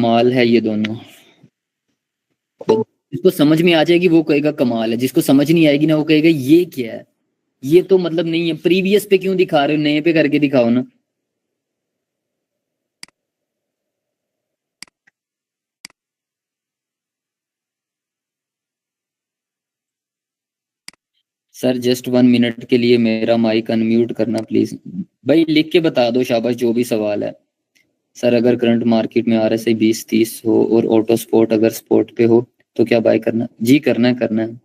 कमाल है ये दोनों। जिसको समझ में आ जाएगी वो कहेगा कमाल है, जिसको समझ नहीं आएगी ना वो कहेगा ये क्या है, ये तो मतलब नहीं है। प्रीवियस पे क्यों दिखा रहे हो, नए पे करके दिखाओ ना। सर जस्ट 1 मिनट के लिए मेरा माइक अनम्यूट करना प्लीज। भाई लिख के बता दो शाबाश, जो भी सवाल है। सर अगर करंट मार्केट में RSI 20-30 हो और ऑटो स्पोर्ट अगर स्पोर्ट पे हो तो क्या बाय करना? जी करना है, करना है।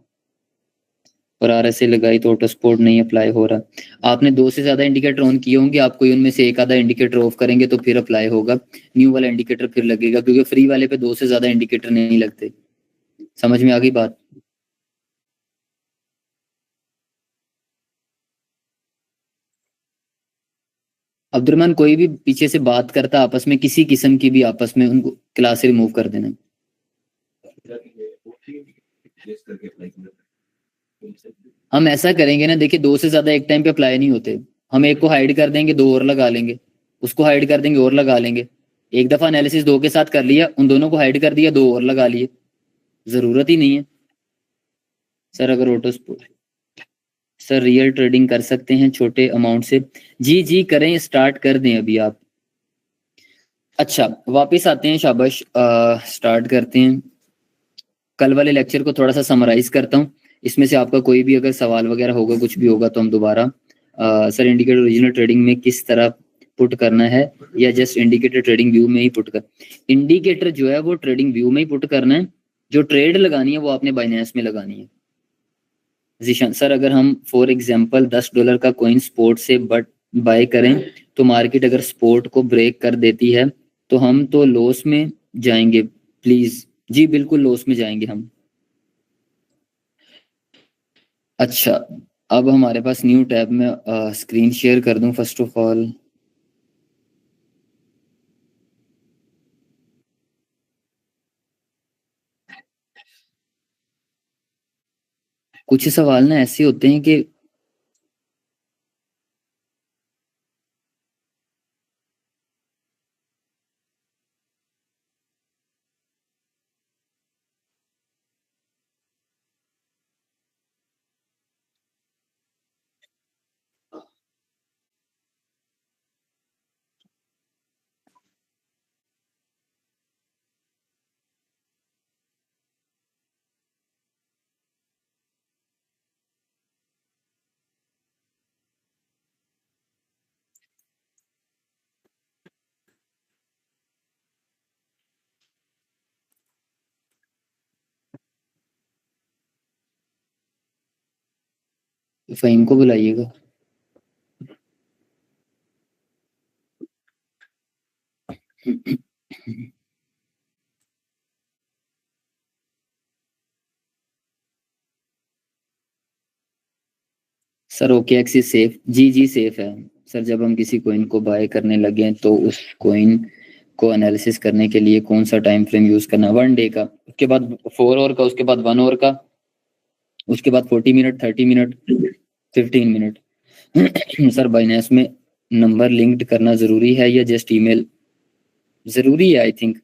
और RSI लगाई तो ऑटो स्पोर्ट नहीं अप्लाई हो रहा। आपने 2 से ज्यादा इंडिकेटर ऑन किए होंगे, आप कोई उनमें से एक आधा इंडिकेटर ऑफ करेंगे तो फिर अप्लाई होगा। न्यू वाला इंडिकेटर फिर लगेगा, क्योंकि फ्री वाले पे 2 से ज्यादा इंडिकेटर नहीं लगते। समझ में आ गई बात? अब्दुलरहमान, कोई भी पीछे से बात करता आपस में किसी किस्म की भी, आपस में उनको क्लास से रिमूव कर देना। हम ऐसा करेंगे ना, देखिए 2 से ज्यादा एक टाइम पे अप्लाई नहीं होते। हम एक को हाइड कर देंगे, 2 और लगा लेंगे। उसको हाइड कर देंगे और लगा लेंगे। एक दफा एनालिसिस 2 के साथ कर लिया, उन दोनों को हाइड कर दिया, 2 और लगा लिए। जरूरत ही नहीं है। सर अगर ऑटो सर रियल ट्रेडिंग कर सकते हैं छोटे अमाउंट से? जी जी करें, स्टार्ट कर दें अभी आप। अच्छा वापस आते हैं, शाबाश स्टार्ट करते हैं। कल वाले लेक्चर को थोड़ा सा समराइज करता हूँ। इसमें से आपका कोई भी अगर सवाल वगैरह होगा, कुछ भी होगा तो हम दोबारा सर इंडिकेटर ओरिजिनल ट्रेडिंग में किस तरह पुट करना है, या जस्ट इंडिकेटर ट्रेडिंग व्यू में ही पुट कर? इंडिकेटर जो है वो ट्रेडिंग व्यू में ही पुट करना है। जो ट्रेड लगानी है वो आपने बाइनेंस में लगानी है। जीशान सर, अगर हम फॉर एग्जांपल $10 का कॉइन स्पॉट से बट बाय करें तो मार्केट अगर स्पॉट को ब्रेक कर देती है तो हम तो लॉस में जाएंगे प्लीज। जी बिल्कुल लॉस में जाएंगे हम। अच्छा, अब हमारे पास न्यू टैब में स्क्रीन शेयर कर दूं फर्स्ट ऑफ ऑल। कुछ सवाल ना ऐसे होते हैं कि फ़हीम को बुलाइएगा। Sir okay axis safe? जी जी सेफ है। सर जब हम किसी कॉइन को बाय करने लगे तो उस कॉइन को एनालिसिस करने के लिए कौन सा टाइम फ्रेम यूज करना? 1 डे का, उसके बाद 4 आवर का, उसके बाद 1 आवर का, उसके बाद 40 minute, 30 minute, 15 minute. Sir Binance में नंबर लिंक्ड करना जरूरी है या जस्ट ईमेल? जरूरी है आई थिंक।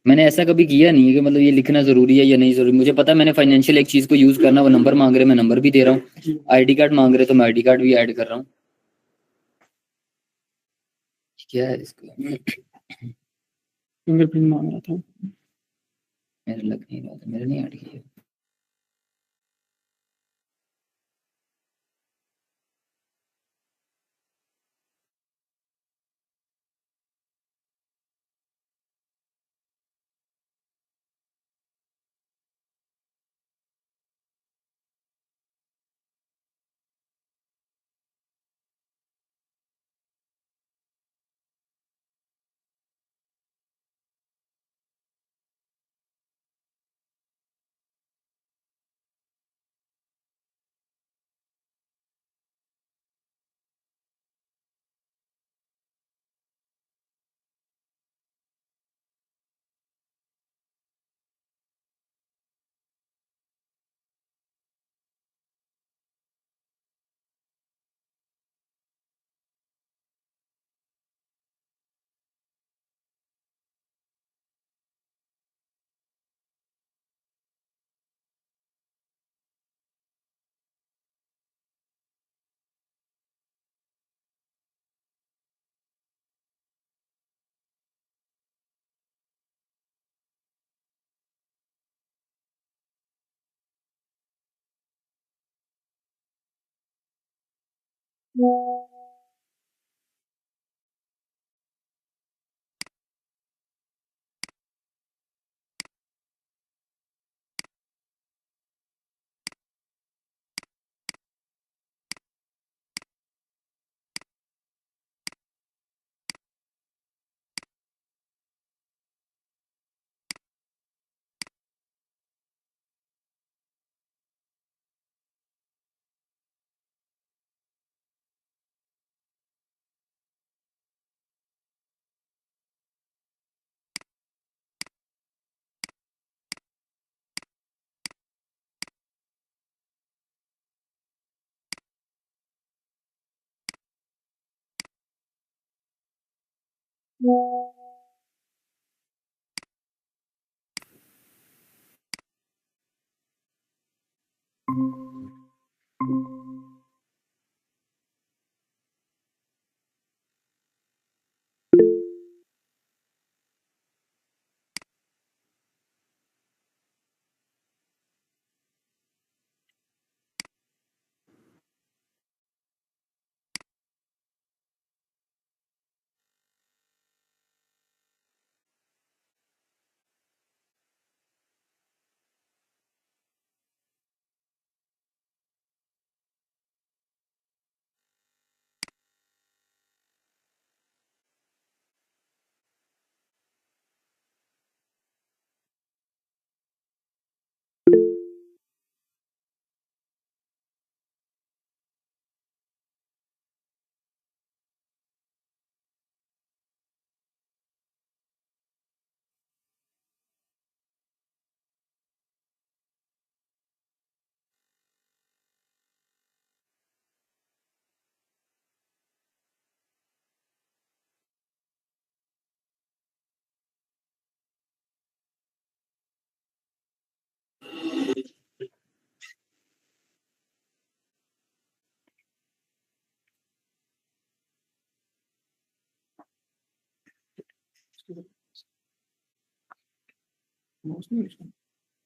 मैंने ऐसा कभी किया नहीं है कि मतलब ये लिखना जरूरी है या नहीं जरूरी। मुझे पता है मैंने फाइनेंशियल एक चीज को यूज करना, वो नंबर मांग रहे मैं नंबर भी दे रहा हूँ, आईडी कार्ड मांग रहे तो मैं आईडी कार्ड भी ऐड कर रहा हूँ। क्या है इसको? फिंगरप्रिंट मांग रहा था, मेरे लग नहीं रहा था, मेरे नहीं ऐड किया।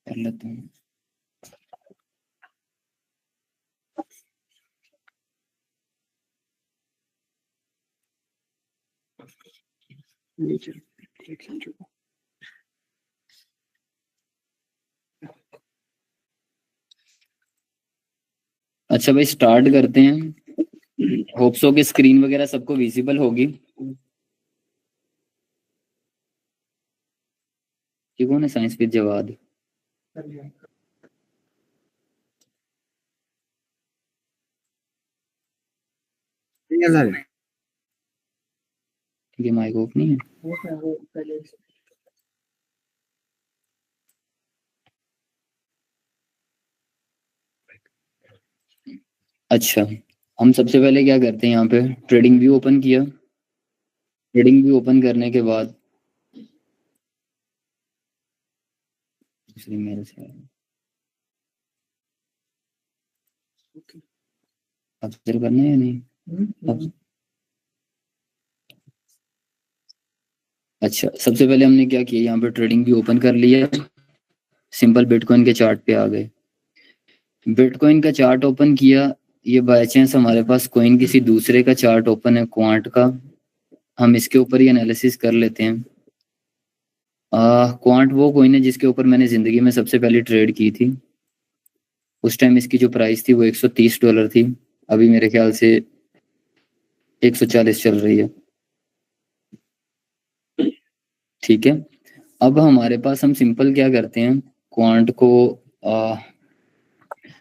कर लेते हैं। अच्छा भाई स्टार्ट करते हैं। होप सो कि स्क्रीन वगैरह सबको विजिबल होगी। ये कौन है साइंस विद जवाद? ठीक है, माइक ऑफ नहीं है। अच्छा, हम सबसे पहले क्या करते हैं, यहाँ पे ट्रेडिंग व्यू ओपन किया। ट्रेडिंग व्यू ओपन करने के बाद मेरे से ऑब्जर्व करना है या नहीं? अच्छा, सबसे पहले हमने क्या किया, यहाँ पे ट्रेडिंग व्यू ओपन कर लिया। सिंपल बिटकॉइन के चार्ट पे आ गए। बिटकॉइन का चार्ट ओपन किया। ये बाय चांस हमारे पास कॉइन किसी दूसरे का चार्ट ओपन है, क्वांट का। हम इसके ऊपर ही एनालिसिस कर लेते हैं। क्वांट वो कॉइन है जिसके ऊपर मैंने जिंदगी में सबसे पहले ट्रेड की थी। उस टाइम इसकी जो प्राइस थी वो $130 थी। अभी मेरे ख्याल से 140 चल रही है। ठीक है, अब हमारे पास हम सिंपल क्या करते हैं, क्वांट को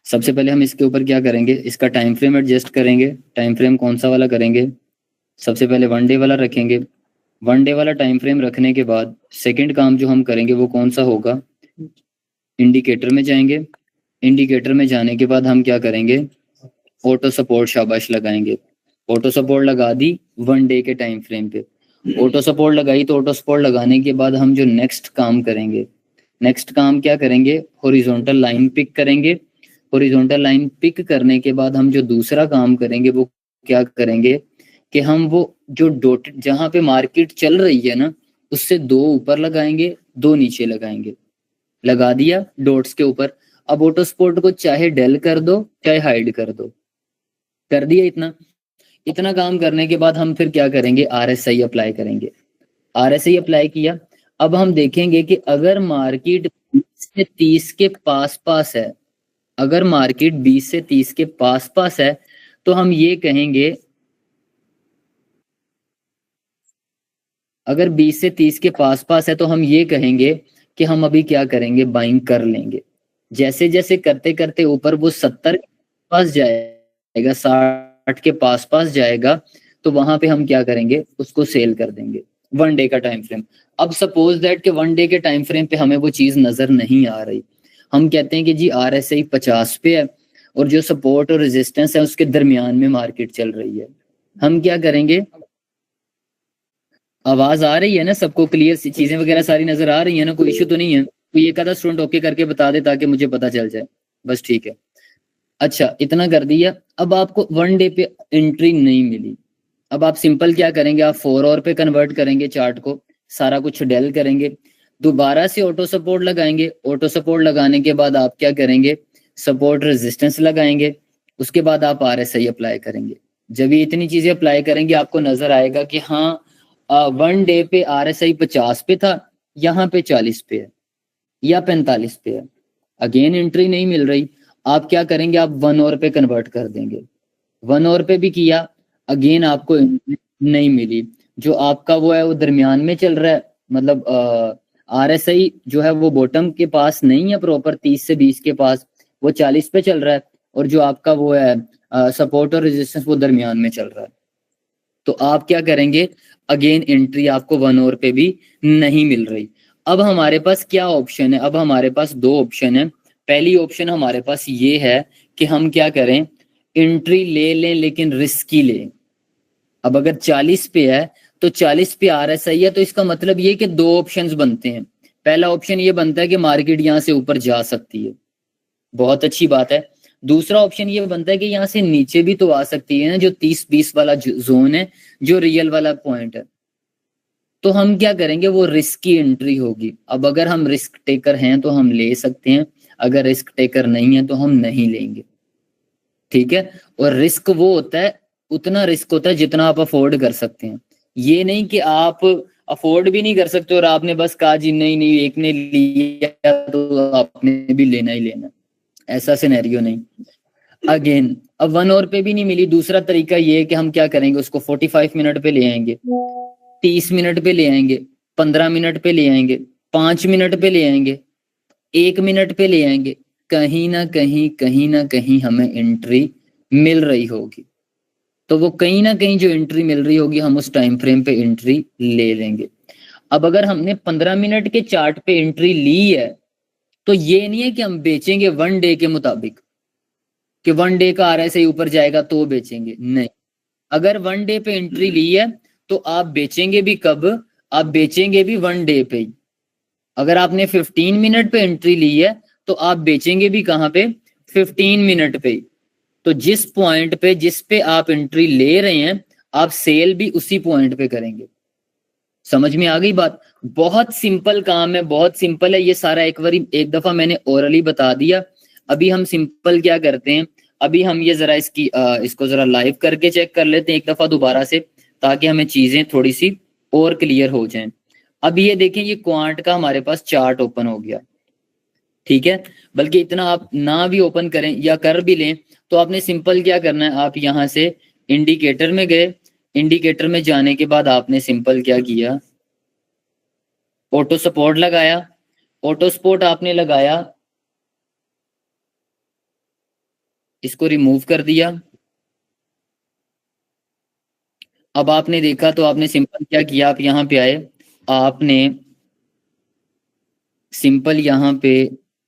सबसे पहले हम इसके ऊपर क्या करेंगे, इसका टाइम फ्रेम एडजस्ट करेंगे। टाइम फ्रेम कौन सा वाला करेंगे? सबसे पहले 1 डे वाला रखेंगे। 1 डे वाला टाइम फ्रेम रखने के बाद सेकंड काम जो हम करेंगे वो कौन सा होगा, इंडिकेटर में जाएंगे। इंडिकेटर में जाने के बाद हम क्या करेंगे, ऑटो सपोर्ट शाबाश लगाएंगे। ऑटो सपोर्ट लगा दी 1 डे के टाइम फ्रेम पे। ऑटो सपोर्ट लगाई तो ऑटो सपोर्ट लगाने के बाद हम जो नेक्स्ट काम करेंगे, नेक्स्ट काम क्या करेंगे, हॉरिजॉन्टल लाइन पिक करेंगे। हॉरिजॉन्टल लाइन पिक करने के बाद हम जो दूसरा काम करेंगे वो क्या करेंगे कि हम वो जो डॉट जहां पे मार्केट चल रही है ना, उससे 2 ऊपर लगाएंगे, 2 नीचे लगाएंगे। लगा दिया डॉट्स के ऊपर। अब ऑटो सपोर्ट को चाहे डेल कर दो चाहे हाइड कर दो। कर दिया इतना। इतना काम करने के बाद हम फिर क्या करेंगे, आरएसआई अप्लाई करेंगे। आरएसआई अप्लाई किया, अब हम देखेंगे कि अगर मार्केट 20 से 30 के पास पास है, अगर मार्केट 20 से 30 के पास पास है तो हम ये कहेंगे, अगर 20 से 30 के पास पास है तो हम ये कहेंगे कि हम अभी क्या करेंगे, बाइंग कर लेंगे। जैसे जैसे करते करते ऊपर वो 70 के पास जाएगा, 60 के पास पास जाएगा, तो वहां पे हम क्या करेंगे, उसको सेल कर देंगे। 1 डे का टाइम फ्रेम। अब सपोज दैट कि 1 डे के टाइम फ्रेम पे हमें वो चीज नजर नहीं आ रही, हम कहते हैं कि जी आरएसआई 50 पे है और जो सपोर्ट और रेजिस्टेंस है उसके दरमियान में मार्केट चल रही है। हम क्या करेंगे, आवाज आ रही है ना सबको, क्लियर सी चीजें वगैरह सारी नजर आ रही है ना, कोई इश्यू तो नहीं है? कोई एक आधा स्टूडेंट ओके करके बता दे ताकि मुझे पता चल जाए, बस ठीक है। अच्छा, इतना कर दिया। अब आपको 1 डे पे एंट्री नहीं मिली, अब आप सिंपल क्या करेंगे, आप 4 आवर पे कन्वर्ट करेंगे चार्ट को, सारा कुछ डेल करेंगे, दोबारा से ऑटो सपोर्ट लगाएंगे। ऑटो सपोर्ट लगाने के बाद आप क्या करेंगे, सपोर्ट रेजिस्टेंस लगाएंगे, उसके बाद आप आरएसआई अप्लाई करेंगे। जब ये इतनी चीजें अप्लाई करेंगे आपको नजर आएगा कि हाँ 1 डे पे आरएसआई 50 पे था, यहाँ पे 40 पे है या 45 पे है, अगेन एंट्री नहीं मिल रही। आप क्या करेंगे, आप 1 आवर पे कन्वर्ट कर देंगे। 1 आवर पे भी किया, अगेन आपको entry नहीं मिली। जो आपका वो है वो दरमियान में चल रहा है, मतलब आरएसआई जो है वो बॉटम के पास नहीं है प्रॉपर, 30 से 20 के पास, वो 40 पे चल रहा है, और जो आपका वो है सपोर्ट और रेजिस्टेंस वो दरमियान में चल रहा है। तो आप क्या करेंगे, अगेन एंट्री आपको 1 आवर पे भी नहीं मिल रही। अब हमारे पास क्या ऑप्शन है, अब हमारे पास 2 ऑप्शन है। पहली ऑप्शन हमारे पास ये है कि हम क्या करें, एंट्री ले लें लेकिन रिस्की लें। अब अगर 40 पे है तो 40 पे आरएसआई है, तो इसका मतलब ये कि 2 ऑप्शंस बनते हैं। पहला ऑप्शन ये बनता है कि मार्केट यहाँ से ऊपर जा सकती है, बहुत अच्छी बात है। दूसरा ऑप्शन ये बनता है कि यहाँ से नीचे भी तो आ सकती है ना, जो 30-20 वाला जोन है, जो रियल वाला पॉइंट है। तो हम क्या करेंगे, वो रिस्क की एंट्री होगी। अब अगर हम रिस्क टेकर हैं तो हम ले सकते हैं, अगर रिस्क टेकर नहीं है तो हम नहीं लेंगे, ठीक है। और रिस्क वो होता है, उतना रिस्क होता है जितना आप अफोर्ड कर सकते हैं। ये नहीं कि आप अफोर्ड भी नहीं कर सकते और आपने बस कहा जी नहीं नहीं एक ने लिया तो आपने भी लेना ही लेना, ऐसा सिनेरियो नहीं। अगेन अब 1 आवर पे भी नहीं मिली, दूसरा तरीका ये है कि हम क्या करेंगे, उसको 45 मिनट पे ले आएंगे, 30 मिनट पे ले आएंगे, 15 मिनट पे ले आएंगे, 5 मिनट पे ले आएंगे, 1 मिनट पे ले आएंगे, कहीं ना कहीं हमें एंट्री मिल रही होगी। तो वो कहीं ना कहीं जो एंट्री मिल रही होगी हम उस टाइम फ्रेम पे एंट्री ले लेंगे। अब अगर हमने 15 मिनट के चार्ट पे एंट्री ली है तो ये नहीं है कि हम बेचेंगे 1 डे के मुताबिक, कि 1 डे का आरएसआई ऊपर जाएगा तो बेचेंगे, नहीं। अगर 1 डे पे एंट्री ली है तो आप बेचेंगे भी कब, आप बेचेंगे भी 1 डे पे ही। अगर आपने 15 मिनट पे एंट्री ली है तो आप बेचेंगे भी कहाँ पे, 15 मिनट पे ही। तो जिस पॉइंट पे जिस पे आप एंट्री ले रहे हैं आप सेल भी उसी पॉइंट पे करेंगे। समझ में आ गई बात? बहुत सिंपल काम है, बहुत सिंपल है ये सारा। एक दफा मैंने ओरली बता दिया, अभी हम सिंपल क्या करते हैं, अभी हम ये जरा इसको जरा लाइव करके चेक कर लेते हैं एक दफा दोबारा से, ताकि हमें चीजें थोड़ी सी और क्लियर हो जाएं। अब ये देखें, ये क्वांट का हमारे पास चार्ट ओपन हो गया, ठीक है। बल्कि इतना आप ना भी ओपन करें या कर भी लें तो आपने सिंपल क्या करना है, आप यहां से इंडिकेटर में गए, इंडिकेटर में जाने के बाद आपने सिंपल क्या किया, ऑटो सपोर्ट लगाया, ऑटो सपोर्ट आपने लगाया, इसको रिमूव कर दिया। अब आपने देखा तो आपने सिंपल क्या किया, आप यहाँ पे आए, आपने सिंपल यहाँ पे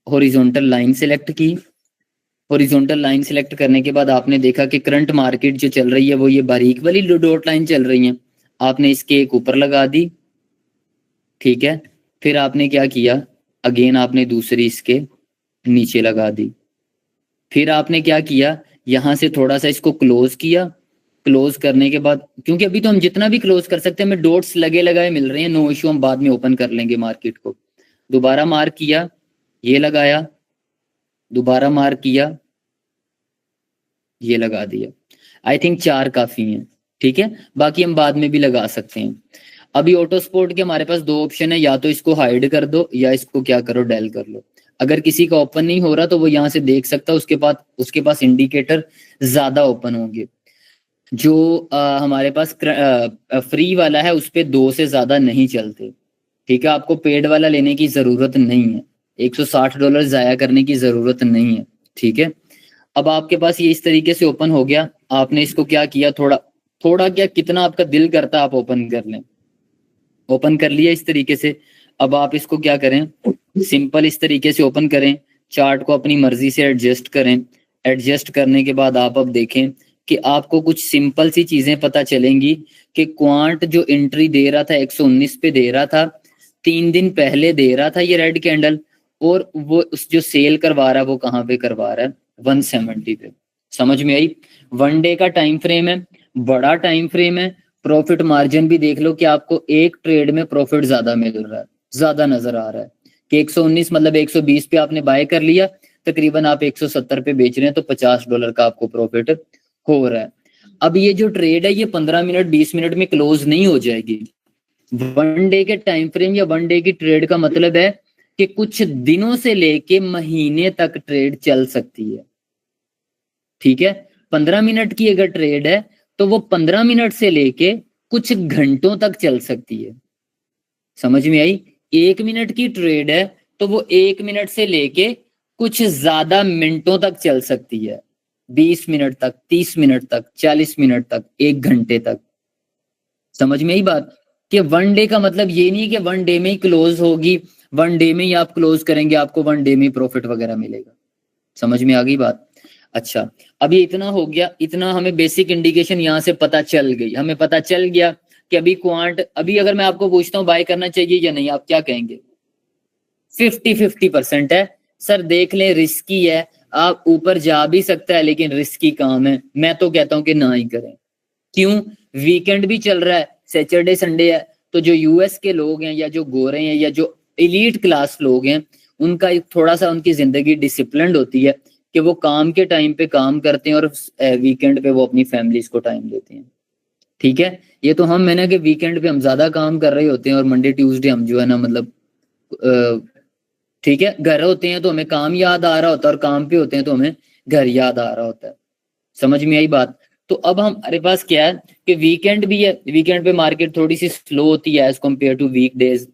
हॉरिजॉन्टल लाइन सिलेक्ट की। हॉरिजॉन्टल लाइन सिलेक्ट करने के बाद आपने देखा कि करंट मार्केट जो चल रही है वो ये बारीक वाली डॉट लाइन चल रही है, आपने इसके एक ऊपर लगा दी, ठीक है। फिर आपने क्या किया, अगेन आपने दूसरी इसके नीचे लगा दी। फिर आपने क्या किया, यहां से थोड़ा सा इसको क्लोज किया। क्लोज करने के बाद, क्योंकि अभी तो हम जितना भी क्लोज कर सकते हैं, हमें डॉट्स लगे लगाए मिल रहे हैं, नो इश्यू, हम बाद में ओपन कर लेंगे मार्केट को। दोबारा मार्क किया, ये लगाया, दोबारा मार्क किया, ये लगा दिया। आई थिंक 4 काफी हैं, ठीक है, बाकी हम बाद में भी लगा सकते हैं। अभी ऑटो स्पोर्ट के हमारे पास 2 ऑप्शन है, या तो इसको हाइड कर दो या इसको क्या करो, डेल कर लो। अगर किसी का ओपन नहीं हो रहा तो वो यहाँ से देख सकता है, उसके पास इंडिकेटर ज्यादा ओपन होंगे। जो हमारे पास फ्री वाला है उस पे 2 से ज्यादा नहीं चलते, ठीक है। आपको पेड वाला लेने की जरूरत नहीं है, $160 जाया करने की जरूरत नहीं है, ठीक है। अब आपके पास ये इस तरीके से ओपन हो गया, आपने इसको क्या किया, थोड़ा थोड़ा क्या, कितना आपका दिल करता है आप ओपन कर लें, ओपन कर लिया इस तरीके से। अब आप इसको क्या करें, सिंपल इस तरीके से ओपन करें, चार्ट को अपनी मर्जी से एडजस्ट करें। एडजस्ट करने के बाद आप अब देखें कि आपको कुछ सिंपल सी चीजें पता चलेंगी कि क्वांट जो एंट्री दे रहा था 119 पे दे रहा था, 3 दिन पहले दे रहा था ये रेड कैंडल, और वो उस जो सेल करवा रहा है वो कहाँ पे करवा रहा है, 170 पे। समझ में आई? 1 डे का टाइम फ्रेम है, बड़ा टाइम फ्रेम है। प्रॉफिट मार्जिन भी देख लो कि आपको एक ट्रेड में प्रॉफिट ज्यादा मिल रहा है, ज्यादा नजर आ रहा है कि 119 मतलब 120 पे आपने बाय कर लिया, तकरीबन आप 170 पे बेच रहे हैं, तो $50 का आपको प्रॉफिट हो रहा है। अब ये जो ट्रेड है ये 15 मिनट 20 मिनट में क्लोज नहीं हो जाएगी। 1 डे के टाइम फ्रेम या 1 डे की ट्रेड का मतलब है कि कुछ दिनों से लेके महीने तक ट्रेड चल सकती है, ठीक है। 15 मिनट की अगर ट्रेड है तो वो 15 मिनट से लेके कुछ घंटों तक चल सकती है। समझ में आई? 1 मिनट की ट्रेड है तो वो 1 मिनट से लेके कुछ ज्यादा मिनटों तक चल सकती है, 20 मिनट तक, 30 मिनट तक, 40 मिनट तक, 1 घंटे तक। समझ में आई बात? कि 1 डे का मतलब ये नहीं है कि 1 डे में ही क्लोज होगी, 1 डे में ही आप क्लोज करेंगे, आपको 1 डे में प्रॉफिट वगैरह मिलेगा। समझ में आ गई बात? अच्छा, अब ये इतना हो गया, इतना हमें बेसिक इंडिकेशन यहाँ से पता चल गई, हमें पता चल गया कि अभी क्वांट, अभी अगर मैं आपको पूछता हूँ बाय करना चाहिए या नहीं, आप क्या कहेंगे? 50-50% है सर, देख लें, रिस्की है, आप ऊपर जा भी सकता है लेकिन रिस्की काम है, मैं तो कहता हूं कि ना ही करें। क्यों? वीकेंड भी चल रहा है, सैटरडे संडे है, तो जो यूएस के लोग हैं या जो गोरे हैं या जो एलीट क्लास लोग हैं, उनका एक थोड़ा सा उनकी जिंदगी डिसिप्लिन्ड होती है कि वो काम के टाइम पे काम करते हैं और वीकेंड पे वो अपनी फैमिलीज को टाइम देते हैं, ठीक है। ये तो हम है ना कि वीकेंड पे हम ज्यादा काम कर रहे होते हैं और मंडे ट्यूसडे हम जो है ना, मतलब ठीक है, घर होते हैं तो हमें काम याद आ रहा होता है और काम पे होते हैं तो हमें घर याद आ रहा होता है। समझ में आई बात? तो अब हमारे पास क्या है कि वीकेंड भी है, वीकेंड पे मार्केट थोड़ी सी स्लो होती है as compared to week days.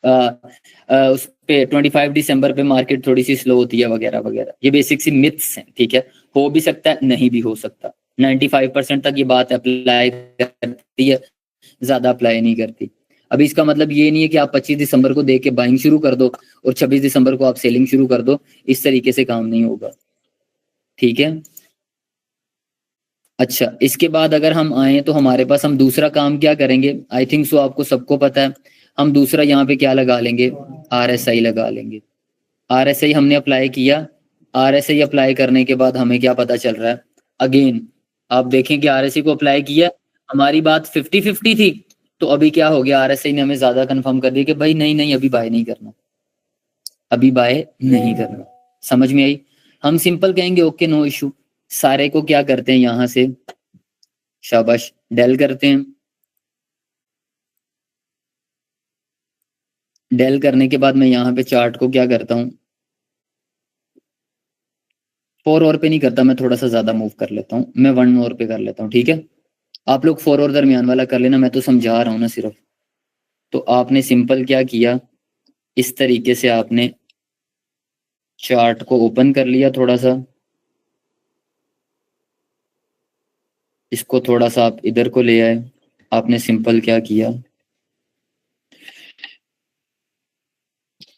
उस पे 25 दिसंबर पे मार्केट थोड़ी सी स्लो होती है वगैरह वगैरह, ये बेसिक सी मिथ्स हैं, ठीक है। हो भी सकता है, नहीं भी हो सकता, 95% तक ये बात अप्लाई करती है, ज्यादा अप्लाई नहीं करती। अभी इसका मतलब ये नहीं है कि आप 25 दिसंबर को देख के बाइंग शुरू कर दो और 26 दिसंबर को आप सेलिंग शुरू कर दो, इस तरीके से काम नहीं होगा, ठीक है। अच्छा, इसके बाद अगर हम आए तो हमारे पास हम दूसरा काम क्या करेंगे, आई थिंक सो आपको सबको पता है। हम दूसरा यहाँ पे क्या लगा लेंगे, RSI लगा लेंगे। RSI हमने अप्लाई किया, RSI अप्लाई करने के बाद हमें क्या पता चल रहा है, अगेन आप देखें कि RSI को अप्लाई किया, हमारी बात 50-50 थी, तो अभी क्या हो गया, RSI ने हमें ज्यादा कंफर्म कर दिया कि भाई नहीं नहीं, अभी बाय नहीं करना, अभी बाय नहीं करना। समझ में आई? हम सिंपल कहेंगे ओके, नो इशू, सारे को क्या करते हैं यहाँ से, शाबाश, डेल करते हैं। डेल करने के बाद मैं यहाँ पे चार्ट को क्या करता हूँ, 4 और पे नहीं करता, मैं थोड़ा सा ज्यादा मूव कर लेता हूँ, मैं 1 और पे कर लेता हूँ, ठीक है। आप लोग 4 और दरमियान वाला कर लेना, मैं तो समझा रहा हूँ ना सिर्फ। तो आपने सिंपल क्या किया, इस तरीके से आपने चार्ट को ओपन कर लिया, थोड़ा सा इसको थोड़ा सा आप इधर को ले आए, आपने सिंपल क्या किया,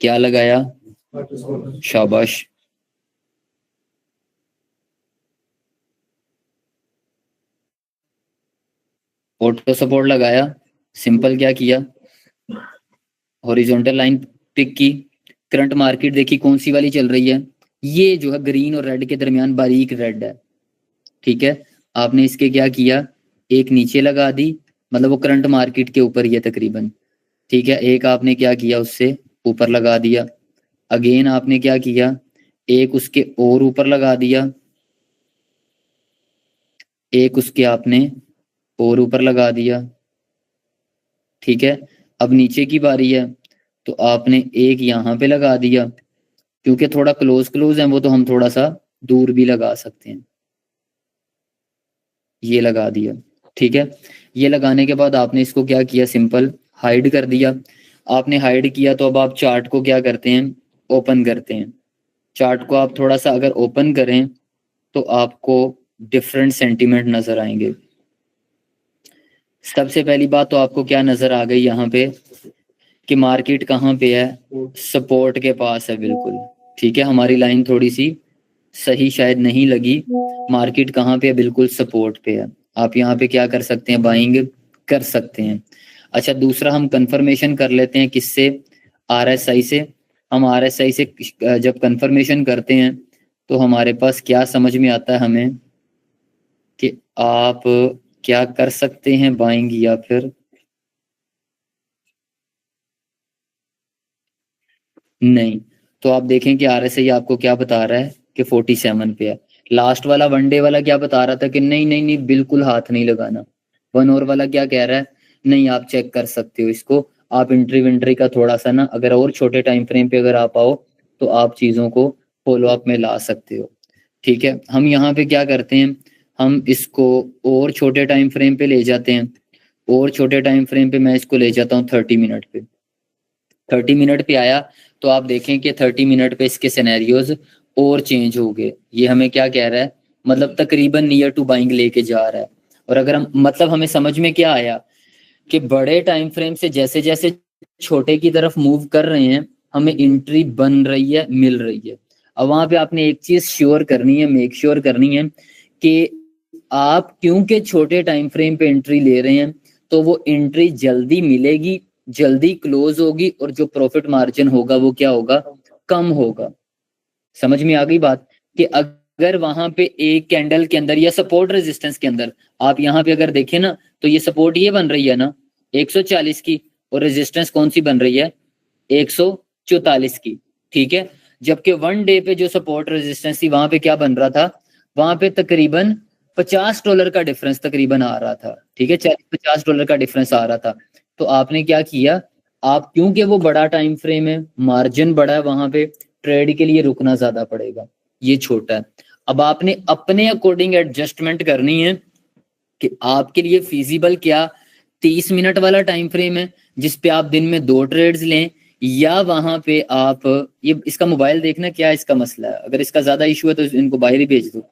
क्या लगाया, शाबाश, ऑटो सपोर्ट लगाया, सिंपल क्या किया, हॉरिजॉन्टल लाइन पिक की, करंट मार्केट देखी कौन सी वाली चल रही है, ये जो है ग्रीन और रेड के दरमियान बारीक रेड है, ठीक है। आपने इसके क्या किया, एक नीचे लगा दी, मतलब वो करंट मार्केट के ऊपर ही है तकरीबन, ठीक है। एक आपने क्या किया, उससे ऊपर लगा दिया, अगेन आपने क्या किया, एक उसके और ऊपर लगा दिया, एक उसके आपने और ऊपर लगा दिया, ठीक है। अब नीचे की बारी है, तो आपने एक यहाँ पे लगा दिया, क्योंकि थोड़ा क्लोज क्लोज है वो, तो हम थोड़ा सा दूर भी लगा सकते हैं। ये लगा दिया, ठीक है। ये लगाने के बाद आपने इसको क्या किया, सिंपल हाइड कर दिया। आपने हाइड किया तो अब आप चार्ट को क्या करते हैं, ओपन करते हैं। चार्ट को आप थोड़ा सा अगर ओपन करें तो आपको डिफरेंट सेंटीमेंट नजर आएंगे। सबसे पहली बात तो आपको क्या नजर आ गई यहाँ पे, कि मार्केट कहाँ पे है, सपोर्ट के पास है बिल्कुल, ठीक है। हमारी लाइन थोड़ी सी सही शायद नहीं लगी। मार्केट कहाँ पे है, बिल्कुल सपोर्ट पे है। आप यहाँ पे क्या कर सकते हैं, बाइंग कर सकते हैं। अच्छा, दूसरा हम कंफर्मेशन कर लेते हैं किससे, आरएसआई से। हम आरएसआई से जब कंफर्मेशन करते हैं तो हमारे पास क्या समझ में आता है हमें, कि आप क्या कर सकते हैं, बाइंग या फिर नहीं। तो आप देखें कि आरएसआई आपको क्या बता रहा है कि 47 पे है। लास्ट वाला वनडे वाला क्या बता रहा था कि नहीं नहीं नहीं बिल्कुल हाथ नहीं लगाना। वन आवर वाला क्या कह रहा है, नहीं आप चेक कर सकते हो इसको। आप एंट्री विंट्री का थोड़ा सा ना, अगर और छोटे टाइम फ्रेम पे अगर आप आओ तो आप चीजों को फॉलो अप में ला सकते हो, ठीक है। हम यहाँ पे क्या करते हैं, हम इसको और छोटे टाइम फ्रेम पे ले जाते हैं। और छोटे टाइम फ्रेम पे मैं इसको ले जाता हूँ 30 मिनट पे। 30 मिनट पे आया तो आप देखें कि 30 मिनट पे इसके सिनेरियोज और चेंज हो गए। ये हमें क्या कह रहा है, मतलब तकरीबन नियर टू बाइंग लेके जा रहा है। और अगर हम, मतलब हमें समझ में क्या आया, कि बड़े टाइम फ्रेम से जैसे जैसे छोटे की तरफ मूव कर रहे हैं, हमें एंट्री बन रही है, मिल रही है। अब वहां पे आपने एक चीज श्योर करनी है, मेक श्योर करनी है, कि आप क्योंकि छोटे टाइम फ्रेम पे एंट्री ले रहे हैं, तो वो एंट्री जल्दी मिलेगी, जल्दी क्लोज होगी, और जो प्रॉफिट मार्जिन होगा वो क्या होगा, कम होगा। समझ में आ गई बात, कि अगर वहां पे एक कैंडल के अंदर या सपोर्ट रेजिस्टेंस के अंदर, आप यहाँ पे अगर देखें ना, तो ये सपोर्ट ये बन रही है ना 140 की, और रेजिस्टेंस कौन सी बन रही है, 144 की, ठीक है। जबकि वन डे पे जो सपोर्ट रेजिस्टेंस थी वहां पे क्या बन रहा था, वहां पे तकरीबन $50 का डिफरेंस तकरीबन आ रहा था, ठीक है, 40-50 डॉलर का डिफरेंस आ रहा था। तो आपने क्या किया, आप क्योंकि वो बड़ा टाइम फ्रेम है, मार्जिन बड़ा है, वहां पे ट्रेड के लिए रुकना ज्यादा पड़ेगा, ये छोटा है। अब आपने अपने अकॉर्डिंग एडजस्टमेंट करनी है, कि आपके लिए फिजिबल क्या 30 मिनट वाला टाइम फ्रेम है जिसपे आप दिन में 2 ट्रेड्स लें, या वहां पे आप, ये इसका मोबाइल देखना क्या इसका मसला है, अगर इसका ज्यादा इशू है तो इनको बाहर ही भेज दो,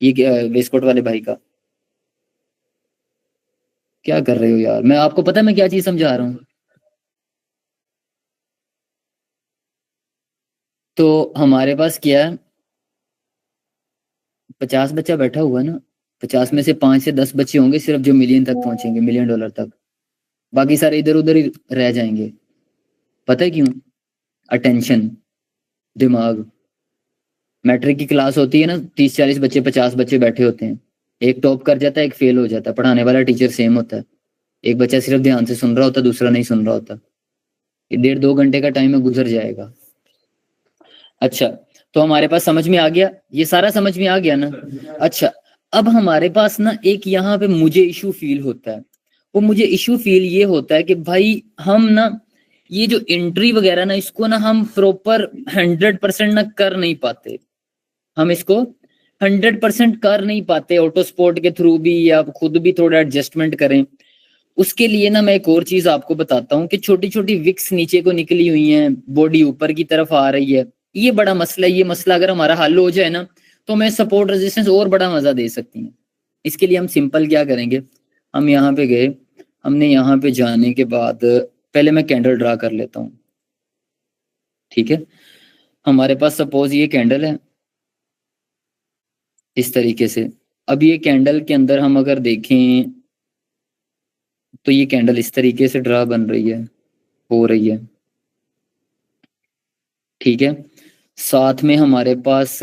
ये वेस्टकोट वाले भाई का। क्या कर रहे हो यार, मैं आपको पता है मैं क्या चीज समझा रहा हूँ। तो हमारे पास क्या है, 50 बच्चा बैठा हुआ है ना, 50 में से 5 से 10 बच्चे होंगे सिर्फ जो मिलियन तक पहुंचेंगे, $1,000,000 तक। बाकी सारे इधर उधर ही रह जाएंगे। पता है क्यों, अटेंशन, दिमाग। मैट्रिक की क्लास होती है ना, 30-40 बच्चे, 50 बच्चे बैठे होते हैं। एक टॉप कर जाता है, एक फेल हो जाता है, पढ़ाने वाला टीचर सेम होता है। एक बच्चा सिर्फ ध्यान से सुन रहा होता है, दूसरा नहीं सुन रहा होता। ये 1.5-2 घंटे का टाइम है, गुजर जाएगा। अच्छा, तो हमारे पास समझ में आ गया, ये सारा समझ में आ गया ना। अच्छा, अब हमारे पास ना एक यहाँ पे मुझे इशू फील होता है। वो मुझे इशू फील ये होता है कि भाई हम ना, ये जो एंट्री वगैरह ना, इसको ना हम प्रॉपर 100% ना कर नहीं पाते। हम इसको 100% कर नहीं पाते, ऑटो स्पोर्ट के थ्रू भी, या खुद भी थोड़ा एडजस्टमेंट करें। उसके लिए ना मैं एक और चीज आपको बताता हूँ, कि छोटी छोटी विक्स नीचे को निकली हुई हैं, बॉडी ऊपर की तरफ आ रही है। ये बड़ा मसला है, ये मसला अगर हमारा हल हो जाए ना, तो मैं सपोर्ट रेजिस्टेंस और बड़ा मजा दे सकती हैं। इसके लिए हम सिंपल क्या करेंगे, हम यहाँ पे गए, हमने यहाँ पे जाने के बाद पहले मैं कैंडल ड्रा कर लेता हूँ, ठीक है। हमारे पास सपोज ये कैंडल है इस तरीके से। अब ये कैंडल के अंदर हम अगर देखें, तो ये कैंडल इस तरीके से ड्रा बन रही है, हो रही है, ठीक है। साथ में हमारे पास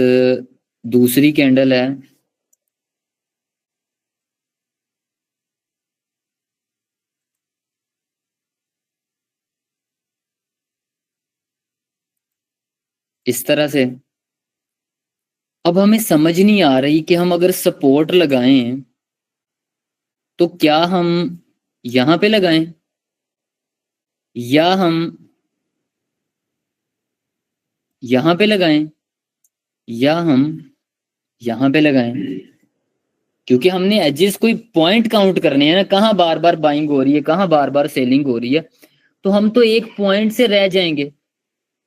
दूसरी कैंडल है, इस तरह से। अब हमें समझ नहीं आ रही कि हम अगर सपोर्ट लगाएं तो क्या हम यहां पे लगाएं या हम यहां पे लगाएं या हम यहां पे लगाएं, क्योंकि हमने एजेस कोई पॉइंट काउंट करने हैं ना, कहाँ बार बार बाइंग हो रही है, कहाँ बार बार सेलिंग हो रही है। तो हम तो एक पॉइंट से रह जाएंगे,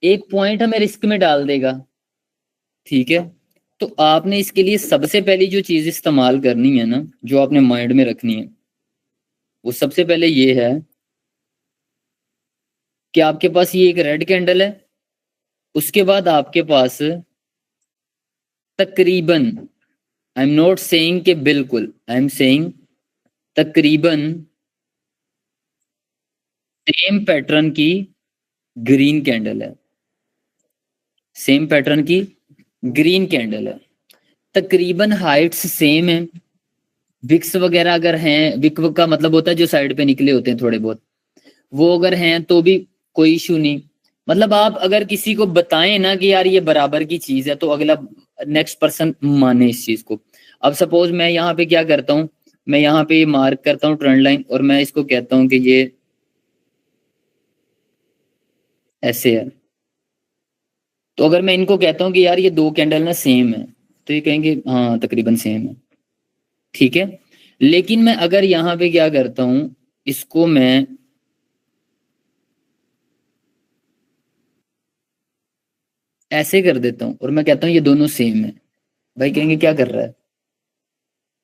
एक पॉइंट हमें रिस्क में डाल देगा। ठीक है, तो आपने इसके लिए सबसे पहली जो चीज इस्तेमाल करनी है ना, जो आपने माइंड में रखनी है, वो सबसे पहले ये है कि आपके पास ये एक रेड कैंडल है, उसके बाद आपके पास तकरीबन, आई एम नॉट सेइंग कि बिल्कुल, आई एम सेइंग तकरीबन सेम पैटर्न की ग्रीन कैंडल है, सेम पैटर्न की ग्रीन कैंडल है, तकरीबन हाइट्स सेम है। विक्स वगैरह अगर हैं, विक का मतलब होता है जो साइड पे निकले होते हैं थोड़े बहुत, वो अगर हैं तो भी कोई इशू नहीं। मतलब आप अगर किसी को बताएं ना कि यार ये बराबर की चीज है, तो अगला नेक्स्ट पर्सन माने इस चीज को। अब सपोज मैं यहाँ पे क्या करता हूँ, मैं यहाँ पे मार्क करता हूँ ट्रेंड लाइन, और मैं इसको कहता हूँ कि ये ऐसे है। तो अगर मैं इनको कहता हूँ कि यार ये दो कैंडल ना सेम है, तो ये कहेंगे हाँ तकरीबन सेम है। ठीक है, लेकिन मैं अगर यहाँ पे क्या करता हूँ, इसको मैं ऐसे कर देता हूँ और मैं कहता हूँ ये दोनों सेम है, भाई कहेंगे क्या कर रहा है।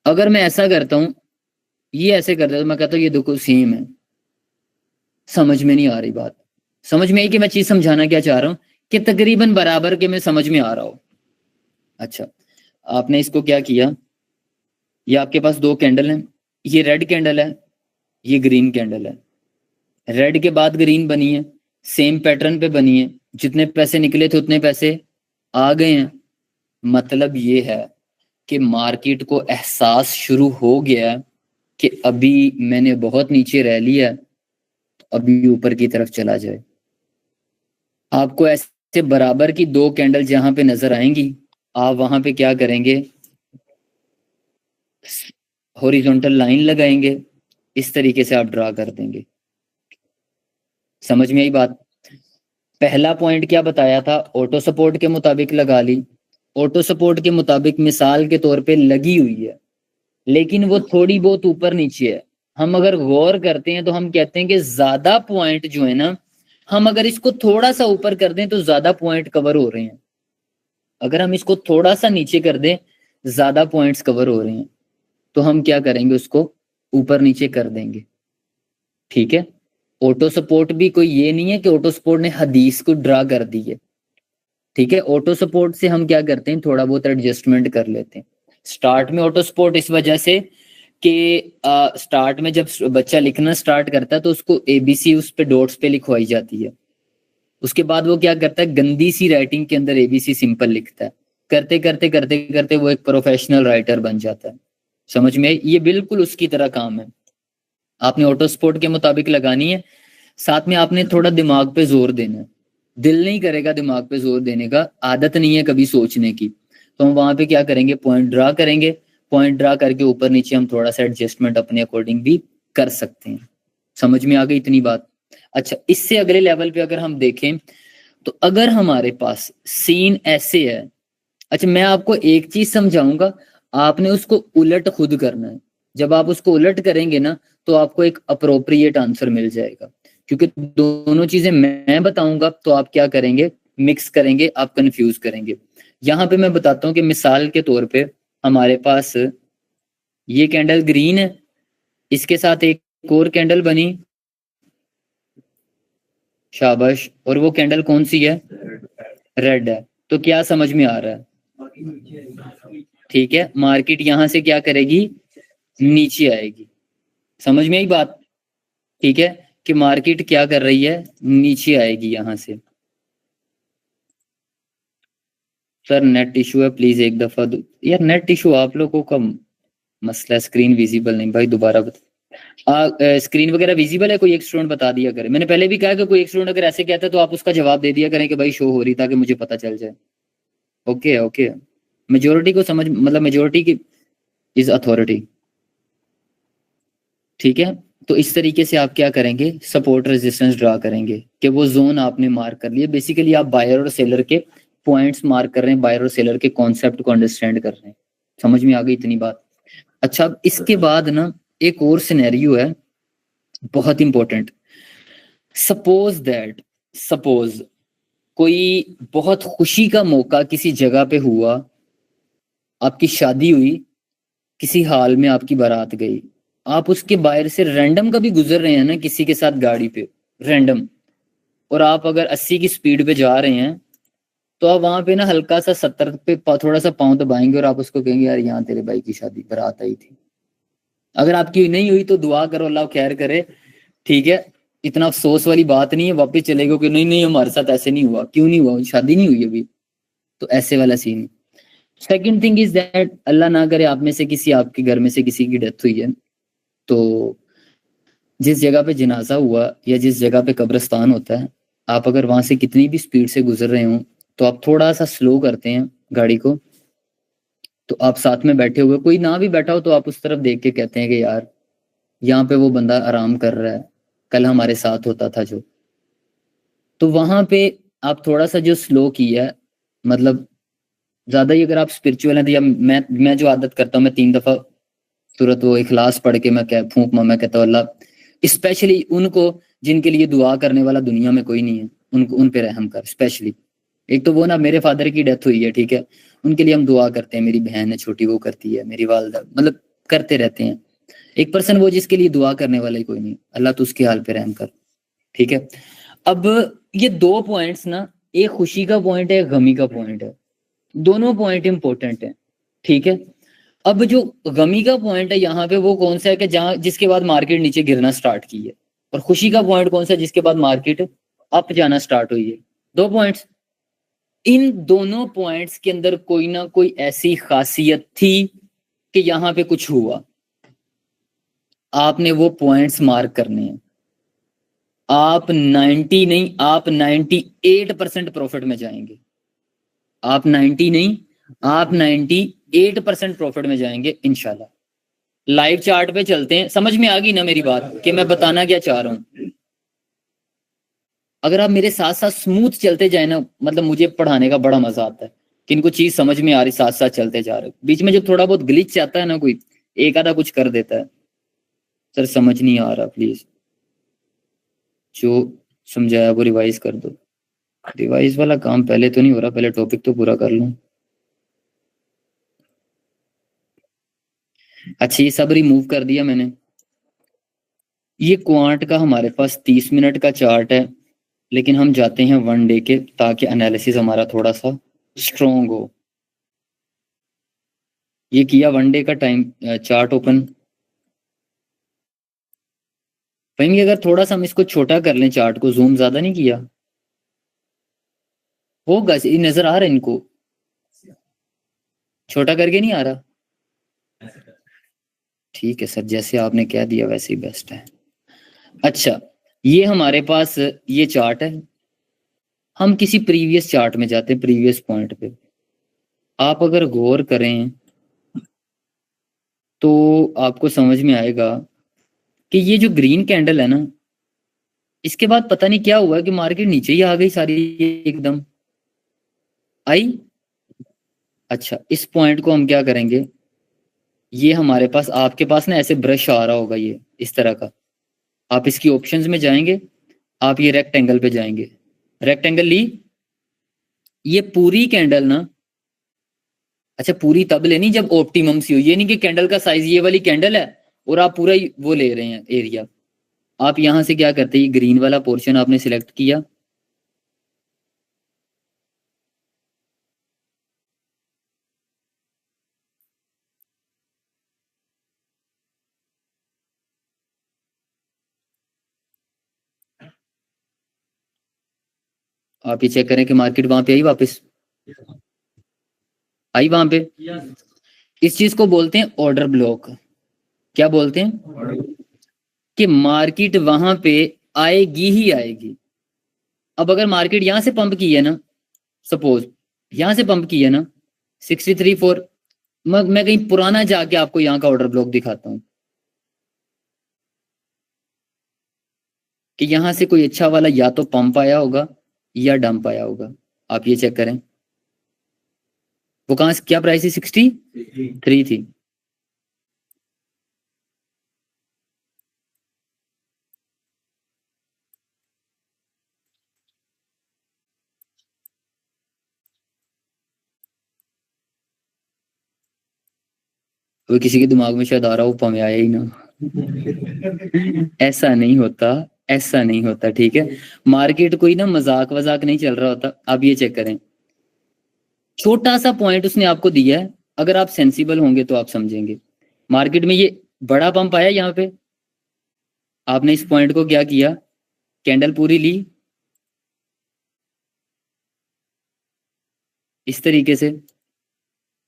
अगर मैं ऐसा करता हूँ, ये ऐसे कर देता हूँ, मैं कहता हूँ ये दोनों सेम है, समझ में नहीं आ रही बात। समझ में आई कि मैं चीज समझाना क्या चाह रहा हूँ, कि तकरीबन बराबर के में समझ में आ रहा हो। अच्छा, आपने इसको क्या किया, ये आपके पास दो कैंडल हैं, ये रेड कैंडल है, ये ग्रीन कैंडल है। रेड के बाद ग्रीन बनी है, सेम पैटर्न पे बनी है, जितने पैसे निकले थे उतने पैसे आ गए हैं। मतलब ये है कि मार्केट को एहसास शुरू हो गया कि अभी मैंने बहुत नीचे रह लिया, अभी ऊपर की तरफ चला जाए। आपको ऐसे बराबर की दो कैंडल जहां पे नजर आएंगी, आप वहां पे क्या करेंगे, हॉरिजॉन्टल लाइन लगाएंगे, इस तरीके से आप ड्रा कर देंगे। समझ में आई बात। पहला पॉइंट क्या बताया था, ऑटो सपोर्ट के मुताबिक लगा ली। ऑटो सपोर्ट के मुताबिक मिसाल के तौर पे लगी हुई है, लेकिन वो थोड़ी बहुत ऊपर नीचे है। हम अगर गौर करते हैं तो हम कहते हैं कि ज्यादा पॉइंट जो है ना, हम अगर इसको थोड़ा सा ऊपर कर दें तो ज्यादा पॉइंट कवर हो रहे हैं, अगर हम इसको थोड़ा सा नीचे कर दें ज्यादा पॉइंट्स कवर हो रहे हैं, तो हम क्या करेंगे, उसको ऊपर नीचे कर देंगे। ठीक है, ऑटो सपोर्ट भी कोई ये नहीं है कि ऑटो सपोर्ट ने हदीस को ड्रा कर दी है। ठीक है, ऑटो सपोर्ट से हम क्या करते हैं, थोड़ा बहुत एडजस्टमेंट कर लेते हैं। स्टार्ट में ऑटो सपोर्ट इस वजह से कि स्टार्ट में जब बच्चा लिखना स्टार्ट करता है तो उसको एबीसी उस पे डॉट्स पे लिखवाई जाती है। उसके बाद वो क्या करता है, गंदी सी राइटिंग के अंदर एबीसी सिंपल लिखता है। करते करते करते करते वो एक प्रोफेशनल राइटर बन जाता है। समझ में आई? ये बिल्कुल उसकी तरह काम है। आपने ऑटो सपोर्ट के मुताबिक लगानी है, साथ में आपने थोड़ा दिमाग पे जोर देना है। दिल नहीं करेगा दिमाग पे जोर देने का, आदत नहीं है कभी सोचने की, तो हम वहां पे क्या करेंगे, पॉइंट ड्रा करेंगे। पॉइंट ड्रा करके ऊपर नीचे हम थोड़ा सा एडजस्टमेंट अपने अकॉर्डिंग भी कर सकते हैं। समझ में आ गई इतनी बात। अच्छा, इससे अगले लेवल पे अगर हम देखें, तो अगर हमारे पास सीन ऐसे है, अच्छा मैं आपको एक चीज समझाऊंगा, आपने उसको उलट खुद करना है। जब आप उसको उलट करेंगे ना, तो आपको एक अप्रोप्रिएट आंसर मिल जाएगा, क्योंकि दोनों चीजें मैं बताऊंगा तो आप क्या करेंगे, मिक्स करेंगे, आप कंफ्यूज करेंगे। यहाँ पे मैं बताता हूँ कि मिसाल के तौर पे हमारे पास ये कैंडल ग्रीन है, इसके साथ एक और कैंडल बनी, शाबाश, और वो कैंडल कौन सी है, रेड है। तो क्या समझ में आ रहा है, ठीक है, मार्केट यहां से क्या करेगी, नीचे आएगी। समझ में आई बात। ठीक है, कि मार्केट क्या कर रही है, नीचे आएगी यहां से। सर नेट इशू है, प्लीज एक दफा यार नेट इशू आप लोगों का मसला, स्क्रीन विजिबल नहीं भाई, दोबारा बता। स्क्रीन वगैरह विजिबल है, कोई एक स्टूडेंट बता दिया करे। मैंने पहले भी कहा कि कोई एक स्टूडेंट अगर ऐसे कहता है तो आप उसका जवाब दे दिया करें कि भाई शो हो रही, ताकि मुझे पता चल जाए। Okay okay. मेजोरिटी को समझ, मतलब मेजोरिटी की इज अथॉरिटी, ठीक है। तो इस तरीके से आप क्या करेंगे, सपोर्ट रेजिस्टेंस ड्रा करेंगे कि वो जोन आपने मार्क कर लिया। बेसिकली आप बायर और सेलर के पॉइंट्स मार्क कर रहे हैं, बायर और सेलर के कॉन्सेप्ट को अंडरस्टैंड कर रहे हैं। समझ में आ गई इतनी बात? अच्छा, अब इसके बाद ना एक और सिनेरियो है बहुत इंपॉर्टेंट। सपोज कोई बहुत खुशी का मौका किसी जगह पे हुआ, आपकी शादी हुई, किसी हाल में आपकी बारात गई, आप उसके बाहर से रैंडम कभी गुजर रहे हैं ना किसी के साथ गाड़ी पे, रैंडम, और आप अगर 80 की स्पीड पे जा रहे हैं, तो आप वहां पे ना हल्का सा 70 पे थोड़ा सा पाँव दबाएंगे और आप उसको कहेंगे यार यहाँ तेरे भाई की शादी बारात आई थी। अगर आपकी नहीं हुई तो दुआ करो अल्लाह खैर करे, ठीक है, इतना अफसोस वाली बात नहीं है, वापस चले गए कि नहीं नहीं हमारे साथ ऐसे नहीं हुआ। क्यों नहीं हुआ? शादी नहीं हुई अभी, तो ऐसे वाला scene. Second thing is that Allah ना करे आप में से किसी, आपके घर में से किसी की डेथ हुई है, तो जिस जगह पे जनाजा हुआ या जिस जगह पे कब्रिस्तान होता है, आप अगर वहां से कितनी भी स्पीड से गुजर रहे हो, तो आप थोड़ा सा स्लो करते हैं गाड़ी को, तो आप साथ में बैठे हुए, कोई ना भी बैठा हो तो आप उस तरफ देख के कहते हैं कि यार यहाँ पे वो बंदा आराम कर रहा है, कल हमारे साथ होता था जो। तो वहां पे आप थोड़ा सा जो स्लो किया है, मतलब ज्यादा ही अगर आप स्पिरिचुअल हैं तो, या मैं जो आदत करता हूँ, मैं 3 दफा सूरत वो इखलास पढ़ के मैं फूंक मार, मैं कहता हूँ अल्लाह स्पेशली उनको जिनके लिए दुआ करने वाला दुनिया में कोई नहीं है, उनको उन पे रहम कर स्पेशली। एक तो वो ना, मेरे फादर की डेथ हुई है, ठीक है, उनके लिए हम दुआ करते हैं, मेरी बहन है छोटी वो करती है, मेरी वालदा, मतलब करते रहते हैं। एक पर्सन वो जिसके लिए दुआ करने वाला ही कोई नहीं, अल्लाह तो उसके हाल पे रहम कर, ठीक है। अब ये 2 पॉइंट्स ना, एक खुशी का पॉइंट है, एक गमी का पॉइंट है, दोनों पॉइंट इंपॉर्टेंट है, ठीक है। अब जो गमी का पॉइंट है यहाँ पे वो कौन सा है कि जहां जिसके बाद मार्केट नीचे गिरना स्टार्ट की है, और खुशी का पॉइंट कौन सा है जिसके बाद मार्केट अप जाना स्टार्ट हुई है। 2 पॉइंट्स, इन दोनों पॉइंट्स के अंदर कोई ना कोई ऐसी खासियत थी कि यहाँ पे कुछ हुआ, आपने वो पॉइंट्स मार्क करने हैं। आप 90 नहीं, आप 98% प्रॉफिट में जाएंगे। आप 90 नहीं, आप 98% प्रॉफिट में जाएंगे इंशाल्लाह। लाइव चार्ट पे चलते हैं, समझ में आ गई ना मेरी बात कि मैं बताना क्या चाह रहा हूं? अगर आप मेरे साथ साथ स्मूथ चलते जाए ना, मतलब मुझे पढ़ाने का बड़ा मजा आता है कि इनको चीज समझ में आ रही, साथ साथ चलते जा रहे हो। बीच में जब थोड़ा बहुत ग्लिच आता है ना, कोई एक आधा कुछ कर देता है, सर समझ नहीं आ रहा, प्लीज जो समझाया वो रिवाइज कर दो। रिवाइज वाला काम पहले तो नहीं हो रहा, पहले टॉपिक तो पूरा कर लूं। अच्छा, ये सब रिमूव कर दिया मैंने। ये क्वांट का हमारे पास 30 मिनट का चार्ट है, लेकिन हम जाते हैं 1 डे के, ताकि एनालिसिस हमारा थोड़ा सा स्ट्रोंग हो। ये किया 1 डे का टाइम चार्ट ओपन। कहेंगे अगर थोड़ा सा हम इसको छोटा कर लें, चार्ट को जूम ज्यादा नहीं किया होगा, ये नजर आ रहा है इनको? छोटा करके नहीं आ रहा? ठीक है सर, जैसे आपने कह दिया वैसे ही बेस्ट है। अच्छा, ये हमारे पास ये चार्ट है। हम किसी प्रीवियस चार्ट में जाते हैं, प्रीवियस पॉइंट पे। आप अगर गौर करें तो आपको समझ में आएगा कि ये जो ग्रीन कैंडल है ना, इसके बाद पता नहीं क्या हुआ कि मार्केट नीचे ही आ गई सारी, एकदम आई। अच्छा, इस पॉइंट को हम क्या करेंगे, ये हमारे पास, आपके पास ना ऐसे ब्रश आ रहा होगा ये इस तरह का, आप इसकी ऑप्शंस में जाएंगे, आप ये रेक्टेंगल पे जाएंगे, रेक्टेंगल ली, ये पूरी कैंडल ना, अच्छा पूरी तब लेनी जब ऑप्टिमम सी हो, ये नहीं कि कैंडल का साइज ये वाली कैंडल है और आप पूरा ही वो ले रहे हैं एरिया। आप यहां से क्या करते हैं, ग्रीन वाला पोर्शन आपने सिलेक्ट किया, आप ये चेक करें कि मार्केट वहां पे आई, वापस आई वहां पे। इस चीज को बोलते हैं ऑर्डर ब्लॉक। क्या बोलते हैं? कि मार्केट वहां पे आएगी ही आएगी। अब अगर मार्केट यहां से पंप की है ना, सपोज यहां से पंप की है ना, 63.4। मैं कहीं पुराना जाके आपको यहाँ का ऑर्डर ब्लॉक दिखाता हूँ कि यहाँ से कोई अच्छा वाला या तो पंप आया होगा या डंप आया होगा। आप ये चेक करें, वो कहाँ से, क्या प्राइस थी, 63 थी। वो किसी के दिमाग में शायद आ रहा हो पम आया ही ना। ऐसा नहीं होता, ऐसा नहीं होता, ठीक है। मार्केट कोई ना मजाक वजाक नहीं चल रहा होता। आप ये चेक करें, छोटा सा पॉइंट उसने आपको दिया है, अगर आप सेंसिबल होंगे तो आप समझेंगे। मार्केट में ये बड़ा पंप आया यहाँ पे, आपने इस पॉइंट को क्या किया, कैंडल पूरी ली इस तरीके से,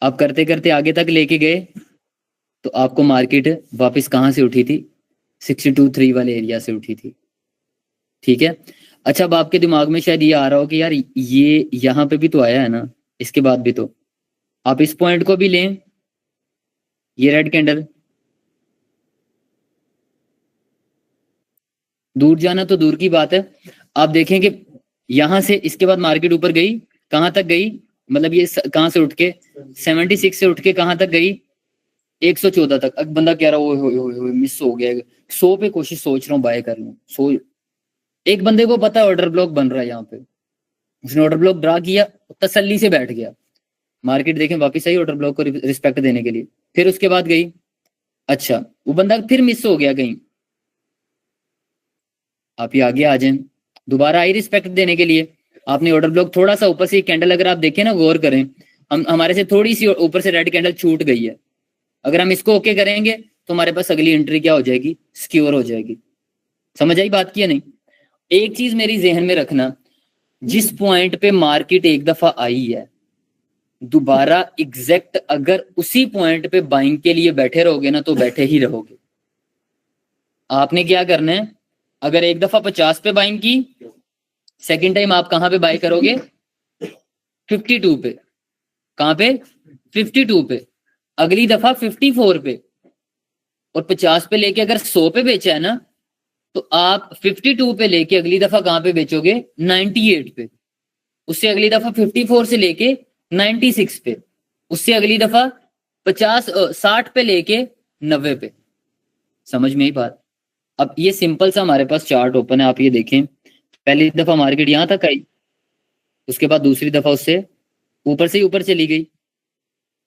आप करते करते आगे तक लेके गए तो आपको मार्केट वापस कहां से उठी थी, 62.3 वाले एरिया से उठी थी, ठीक है। अच्छा, अब आपके दिमाग में शायद ये आ रहा हो कि यार ये यहाँ पे भी तो आया है ना, इसके बाद भी तो आप इस पॉइंट को भी लें, ये रेड कैंडल, दूर जाना तो दूर की बात है। आप देखें कि यहां से इसके बाद मार्केट ऊपर गई, कहां तक गई, मतलब ये कहां से उठ के 76 से उठ के कहां तक गई, 114 तक। अब बंदा कह रहा है मिस हो गया, 100 पे कोशिश सोच रहा हूँ बाय कर लूं, सो एक बंदे को पता है ऑर्डर ब्लॉक बन रहा है यहाँ पे, उसने ऑर्डर ब्लॉक ड्रा किया, तसल्ली से बैठ गया। मार्केट देखें वापस आई ऑर्डर ब्लॉक को रिस्पेक्ट देने के लिए, फिर उसके बाद गई। अच्छा, वो बंदा फिर मिस हो गया कहीं, आप ये आगे आ जाएं, दोबारा आई रिस्पेक्ट देने के लिए, आपने ऑर्डर ब्लॉक थोड़ा सा ऊपर से कैंडल, अगर आप देखें ना, गौर करें, हम हमारे से थोड़ी सी ऊपर से रेड कैंडल छूट गई है, अगर हम इसको ओके करेंगे तो हमारे पास अगली एंट्री क्या हो जाएगी, सिक्योर हो जाएगी। समझ आई बात की या नहीं। एक चीज मेरी जहन में रखना, जिस पॉइंट पे मार्केट एक दफा आई है, दोबारा एग्जैक्ट अगर उसी पॉइंट पे बाइंग के लिए बैठे रहोगे ना तो बैठे ही रहोगे। आपने क्या करना है, अगर एक दफा 50 पे बाइंग की, सेकंड टाइम आप कहां पे बाय करोगे, 52 पे, कहां पे, 52 पे, अगली दफा 54 पे, और 50 पे लेके अगर 100 पे बेचा है ना, तो आप 52 पे लेके अगली दफा कहां पे बेचोगे, 98 पे, उससे अगली दफा 54 से लेके 96 पे, उससे अगली दफा 60 पे लेके 90 पे। समझ में ही बात। अब ये सिंपल सा हमारे पास चार्ट ओपन है, आप ये देखें, पहली दफा मार्केट यहां तक आई, उसके बाद दूसरी दफा उससे ऊपर से ही ऊपर चली गई,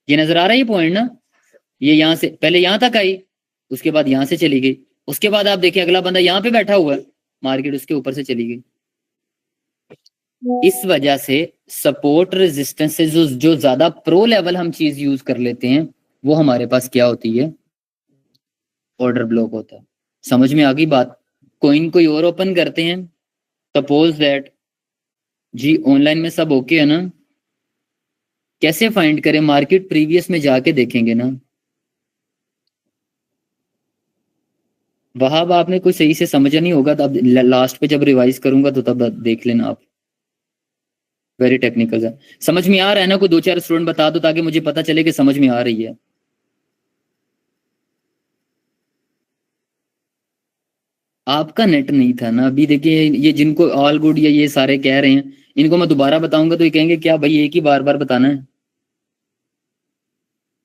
ये नजर आ रहा है ये पॉइंट ना, ये यहां से पहले यहां तक आई, उसके बाद यहां से चली गई, उसके बाद आप देखिए अगला बंदा यहाँ पे बैठा हुआ है, मार्केट उसके ऊपर से चली गई। इस वजह से सपोर्ट रेजिस्टेंस से जो ज्यादा प्रो लेवल हम चीज यूज कर लेते हैं, वो हमारे पास क्या होती है, ऑर्डर ब्लॉक होता है। समझ में आ गई बात। कोइन कोई और ओपन करते हैं, सपोज दैट, जी ऑनलाइन में सब ओके है ना, कैसे फाइंड करें, मार्केट प्रीवियस में जाके देखेंगे ना, वहां आपने कोई सही से समझा नहीं होगा, तब लास्ट पे जब रिवाइज करूंगा तो तब देख लेना आप, वेरी टेक्निकल है। समझ में आ रहा है ना, कोई 2-4 स्टूडेंट बता दो ताकि मुझे पता चले कि समझ में आ रही है। आपका नेट नहीं था ना, अभी देखिए ये जिनको ऑल गुड या ये सारे कह रहे हैं, इनको मैं दोबारा बताऊंगा तो ये कहेंगे क्या भाई एक ही बार बार बताना है।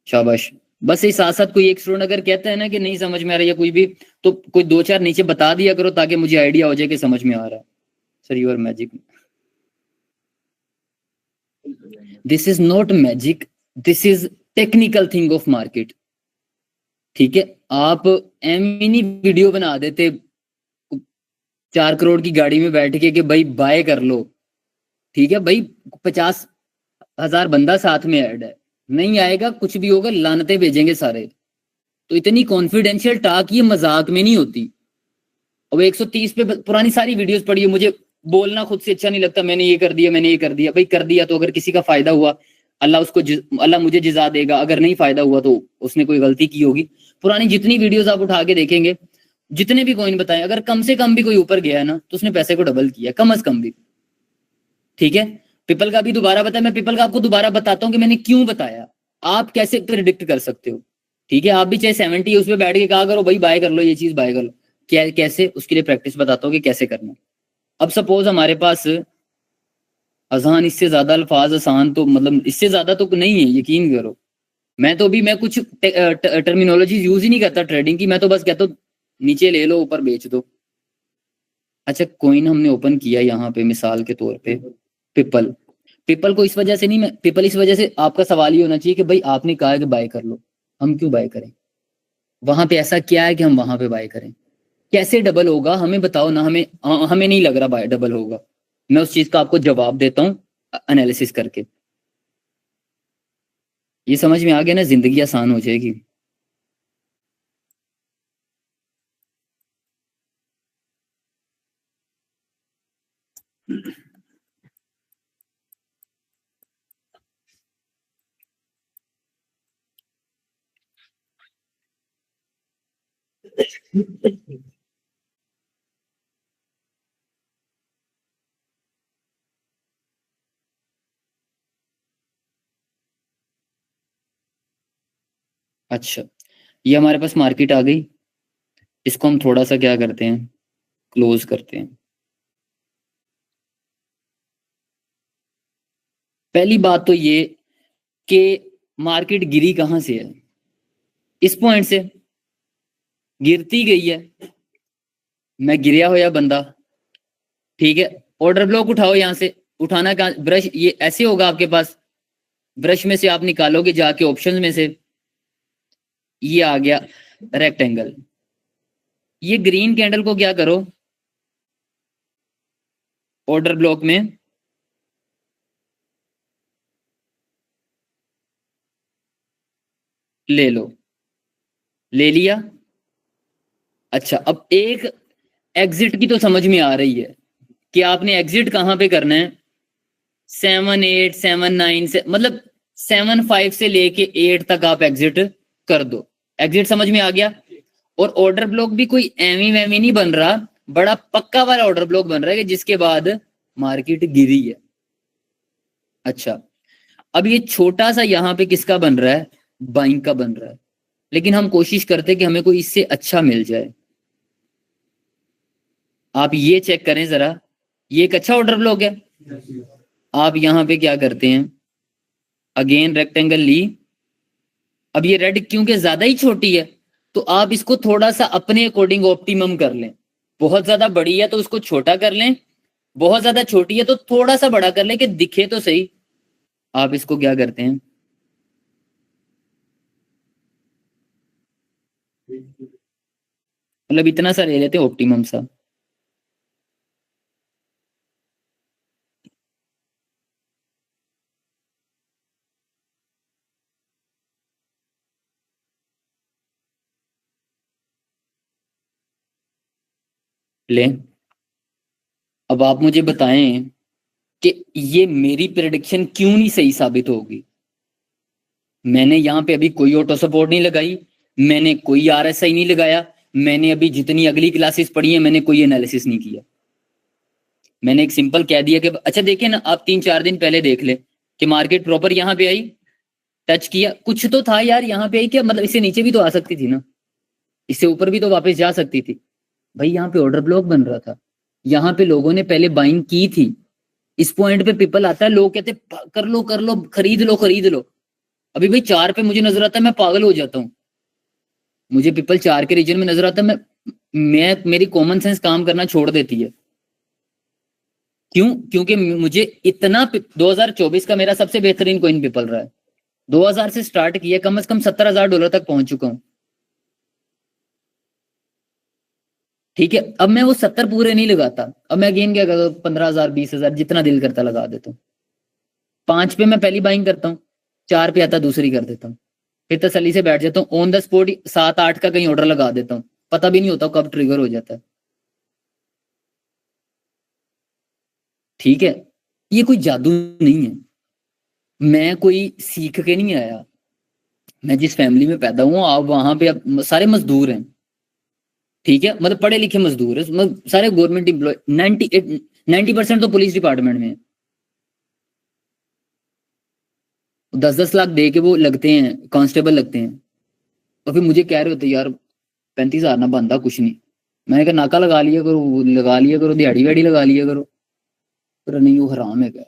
शाबाश। बस इस साथ साथ कोई एक स्टूडेंट अगर कहता है ना कि नहीं समझ में आ रहा है या कोई भी, तो कोई 2-4 नीचे बता दिया करो ताकि मुझे आइडिया हो जाए कि समझ में आ रहा है। Sir you are magic. This is not magic, this is technical thing of market, ठीक है। आप एमिनी वीडियो बना देते 4 करोड़ की गाड़ी में बैठ के कि भाई बाय कर लो, ठीक है भाई, 50,000 बंदा साथ में ऐड है, नहीं आएगा कुछ भी होगा, लानते भेजेंगे सारे। तो इतनी कॉन्फिडेंशियल टॉक ये मजाक में नहीं होती। अब 130 पे पुरानी सारी वीडियोस पड़ी है, मुझे बोलना खुद से अच्छा नहीं लगता, मैंने ये कर दिया, मैंने ये कर दिया, भाई कर दिया तो अगर किसी का फायदा हुआ, अल्लाह उसको अल्लाह मुझे जिजा देगा, अगर नहीं फायदा हुआ तो उसने कोई गलती की होगी। पुरानी जितनी वीडियोस आप उठा के देखेंगे, जितने भी कॉइन बताएं, अगर कम से कम भी कोई ऊपर गया है ना तो उसने पैसे को डबल किया, कम से कम भी, ठीक है। पिपल का भी दोबारा बताया, मैं पिपल का आपको दोबारा बताता हूँ कि मैंने क्यों बताया, आप कैसे प्रिडिक्ट कर सकते हो। ठीक है, आप भी चाहे 70 उस पर बैठ के कहा करो भाई बाय कर लो, ये चीज बाय कर लो, क्या कैसे, उसके लिए प्रैक्टिस बताता हूँ कि कैसे करना। अब सपोज हमारे पास आसान, इससे ज्यादा अल्फाज आसान तो मतलब इससे ज्यादा तो नहीं है, यकीन करो। मैं कुछ टर्मिनोलॉजी यूज ही नहीं करता ट्रेडिंग की, मैं तो बस कहता हूँ नीचे ले लो ऊपर बेच दो। अच्छा, कॉइन हमने ओपन किया यहाँ पे मिसाल के तौर पे पिपल, पिपल को इस वजह से नहीं, मैं पिपल इस वजह से, आपका सवाल ये होना चाहिए कि भाई आपने कहा है कि बाय कर लो, हम क्यों बाय करें, वहां पे ऐसा क्या है कि हम वहां पे बाय करें, कैसे डबल होगा हमें बताओ ना, हमें नहीं लग रहा बाय डबल होगा। मैं उस चीज का आपको जवाब देता हूँ एनालिसिस करके। ये समझ में आ गया ना, जिंदगी आसान हो जाएगी। अच्छा, ये हमारे पास मार्केट आ गई, इसको हम थोड़ा सा क्या करते हैं, क्लोज करते हैं। पहली बात तो ये कि मार्केट गिरी कहां से है, इस पॉइंट से गिरती गई है। मैं गिरया हुआ बंदा, ठीक है, ऑर्डर ब्लॉक उठाओ यहाँ से, उठाना कहाँ, ब्रश ये ऐसे होगा आपके पास, ब्रश में से आप निकालोगे जाके ऑप्शंस में से, ये आ गया रेक्टेंगल। ये ग्रीन कैंडल को क्या करो, ऑर्डर ब्लॉक में ले लो, ले लिया। अच्छा, अब एक एग्जिट की तो समझ में आ रही है कि आपने एग्जिट कहां पे करना है, 7 8 7 9 से, मतलब 7 5 से लेके 8 तक आप एग्जिट कर दो, एग्जिट समझ में आ गया। और ऑर्डर ब्लॉक भी कोई एमी वैमी नहीं बन रहा, बड़ा पक्का वाला ऑर्डर ब्लॉक बन रहा है कि जिसके बाद मार्केट गिरी है। अच्छा, अब ये छोटा सा यहाँ पे किसका बन रहा है, बाइंग का बन रहा है, लेकिन हम कोशिश करते हैं कि हमें कोई इससे अच्छा मिल जाए। आप ये चेक करें जरा, ये एक अच्छा ऑर्डर ब्लॉक है। आप यहाँ पे क्या करते हैं, अगेन रेक्टेंगल ली। अब ये रेड क्योंकि ज्यादा ही छोटी है, तो आप इसको थोड़ा सा अपने अकॉर्डिंग ऑप्टिमम कर लें। बहुत ज्यादा बड़ी है तो उसको छोटा कर लें, बहुत ज्यादा छोटी है तो थोड़ा सा बड़ा कर लें कि दिखे तो सही। आप इसको क्या करते हैं, मतलब इतना सा ले लेते हैं ऑप्टिमम सा। ले, अब आप मुझे बताएं कि ये मेरी प्रेडिक्शन क्यों नहीं सही साबित होगी। मैंने यहाँ पे अभी कोई ऑटो सपोर्ट नहीं लगाई, मैंने कोई आरएसआई नहीं लगाया, मैंने अभी जितनी अगली क्लासेस पढ़ी है मैंने कोई एनालिसिस नहीं किया। मैंने एक सिंपल कह दिया कि अच्छा देखिए ना, आप 3 4 दिन पहले देख ले कि मार्केट प्रॉपर यहाँ पे आई, टच किया, कुछ तो था यार यहाँ पे आई क्या, मतलब इससे नीचे भी तो आ सकती थी ना, इससे ऊपर भी तो वापस जा सकती थी। भाई यहाँ पे ऑर्डर ब्लॉक बन रहा था, यहाँ पे लोगों ने पहले बाइंग की थी। इस पॉइंट पे पीपल आता है, लोग कहते कर लो खरीद लो खरीद लो। अभी भाई 4 पे मुझे नजर आता है, मैं पागल हो जाता हूँ। मुझे पीपल 4 के रीजन में नजर आता है, मैं मेरी कॉमन सेंस काम करना छोड़ देती है। क्यों, क्योंकि मुझे इतना 2024 का मेरा सबसे बेहतरीन कॉइन पीपल रहा है। 2000 से स्टार्ट किया, कम से कम $70,000 तक पहुंच चुका हूं। ठीक है, अब मैं वो 70 पूरे नहीं लगाता, अब मैं अगेन क्या करता हूँ, 15,000 20,000 जितना दिल करता लगा देता हूँ। 5 पे मैं पहली बाइंग करता हूँ, 4 पे आता दूसरी कर देता हूँ, फिर तसल्ली से बैठ जाता हूँ, ऑन द स्पॉट 7 8 का कहीं ऑर्डर लगा देता हूँ, पता भी नहीं होता कब ट्रिगर हो जाता है। ठीक है, ये कोई जादू नहीं है, मैं कोई सीख के नहीं आया। मैं जिस फैमिली में पैदा हुआ, आप वहां पे अब सारे मजदूर हैं। ठीक है, मतलब पढ़े लिखे मजदूर है, मतलब सारे गवर्नमेंट एम्प्लॉय, 98 90% तो पुलिस डिपार्टमेंट में है। 10-10 लाख दे के वो लगते हैं, कांस्टेबल लगते हैं, और फिर मुझे कह रहे होते यार 35,000 ना बनता कुछ नहीं। मैंने कहा नाका लगा लिया करो, दिहाड़ी वैडी लगा लिया करो। पर नहीं, वो हराम है क्या।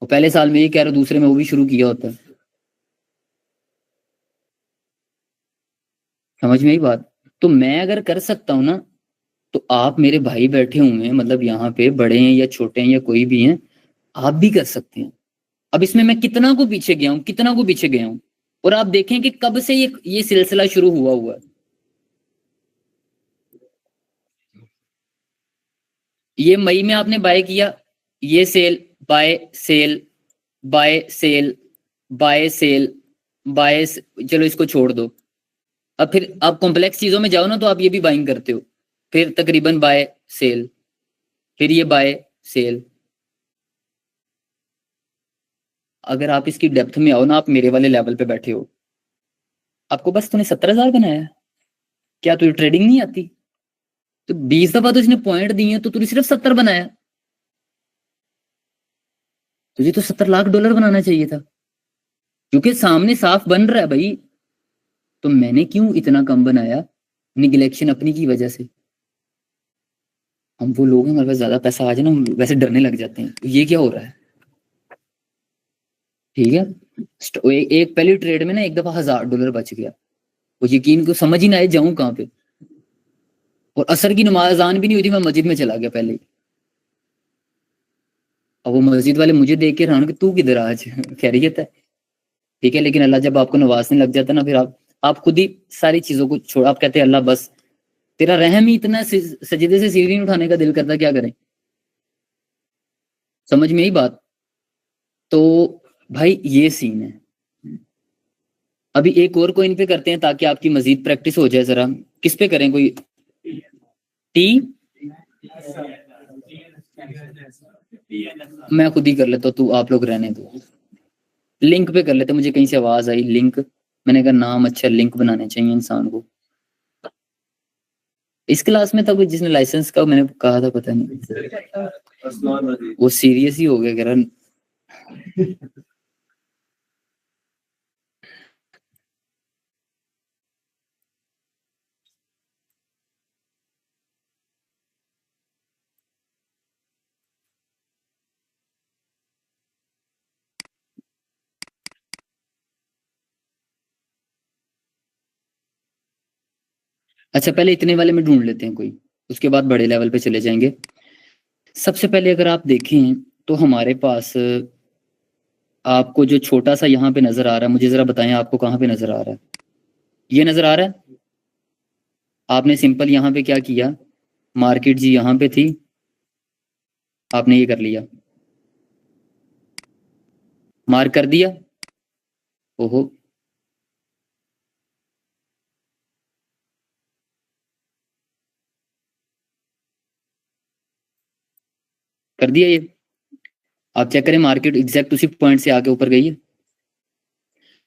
और पहले साल में ये कह रहे, दूसरे में वो भी शुरू किया होता है। समझ में आई बात। तो मैं अगर कर सकता हूं ना, तो आप मेरे भाई बैठे हुए हैं, मतलब यहाँ पे बड़े हैं या छोटे हैं या कोई भी हैं, आप भी कर सकते हैं। अब इसमें मैं कितना को पीछे गया हूँ, कितना को पीछे गया हूँ। और आप देखें कि कब से ये सिलसिला शुरू हुआ है। ये मई में आपने बाय किया, ये sell buy sell buy sell buy sell buy, चलो इसको छोड़ दो। अब फिर आप कॉम्प्लेक्स चीजों में जाओ ना, तो आप ये भी बाइंग करते हो, फिर तकरीबन बाय सेल, फिर ये बाय सेल। अगर आप इसकी डेप्थ में आओ ना, आप मेरे वाले लेवल पे बैठे हो, आपको बस तूने 70,000 बनाया है, क्या तुझे ट्रेडिंग नहीं आती? तो 20 दफा तो इसने पॉइंट दिए, तो तूने सिर्फ 70 बनाया। तुझे तो 70 लाख डॉलर बनाना चाहिए था, क्योंकि सामने साफ बन रहा है भाई। तो मैंने क्यों इतना कम बनाया? निगलेक्शन अपनी की वजह से। हम वो लोग हैं, हमारे पास ज्यादा पैसा आ जाए ना, हम वैसे डरने लग जाते हैं, तो ये क्या हो रहा है। ठीक है। एक पहली ट्रेड में ना एक दफा $1,000 बच गया। वो यकीन को समझ ही ना आए जाऊं कहाँ पे। और असर की नमाज आन भी नहीं हुई थी, मैं मस्जिद में चला गया पहले ही। अब वो मस्जिद वाले मुझे देख के हैरान कि तू किधर आज खैरियत है। ठीक है, लेकिन अल्लाह जब आपको नवाजने लग जाता है ना, फिर आप खुद ही सारी चीजों को छोड़, आप कहते हैं अल्लाह बस तेरा रहम ही इतना, सजदे से सीढ़ी नहीं उठाने का दिल करता, क्या करें। समझ में ही बात। तो भाई ये सीन है। अभी एक और कोइन पे करते हैं, ताकि आपकी मजीद प्रैक्टिस हो जाए जरा। किस पे करें, कोई टी? मैं खुद ही कर लेता हूँ, तू आप लोग रहने दो। लिंक पे कर लेते, मुझे कहीं से आवाज आई लिंक, मैंने कहा नाम अच्छा, लिंक बनाने चाहिए इंसान को। इस क्लास में था कोई जिसने लाइसेंस का, मैंने कहा था, पता नहीं, वो सीरियस ही हो गया कह रहा। अच्छा, पहले इतने वाले में ढूंढ लेते हैं कोई, उसके बाद बड़े लेवल पे चले जाएंगे। सबसे पहले अगर आप देखें तो हमारे पास, आपको जो छोटा सा यहाँ पे नजर आ रहा है, मुझे जरा बताएं आपको कहाँ पे नजर आ रहा है। ये नजर आ रहा है। आपने सिंपल यहाँ पे क्या किया, मार्केट जी यहाँ पे थी, आपने ये कर लिया, मार्क कर दिया। ओहो, कर दिया ये। आप चेक करें, मार्केट एग्जैक्ट उसी पॉइंट से आगे ऊपर गई है।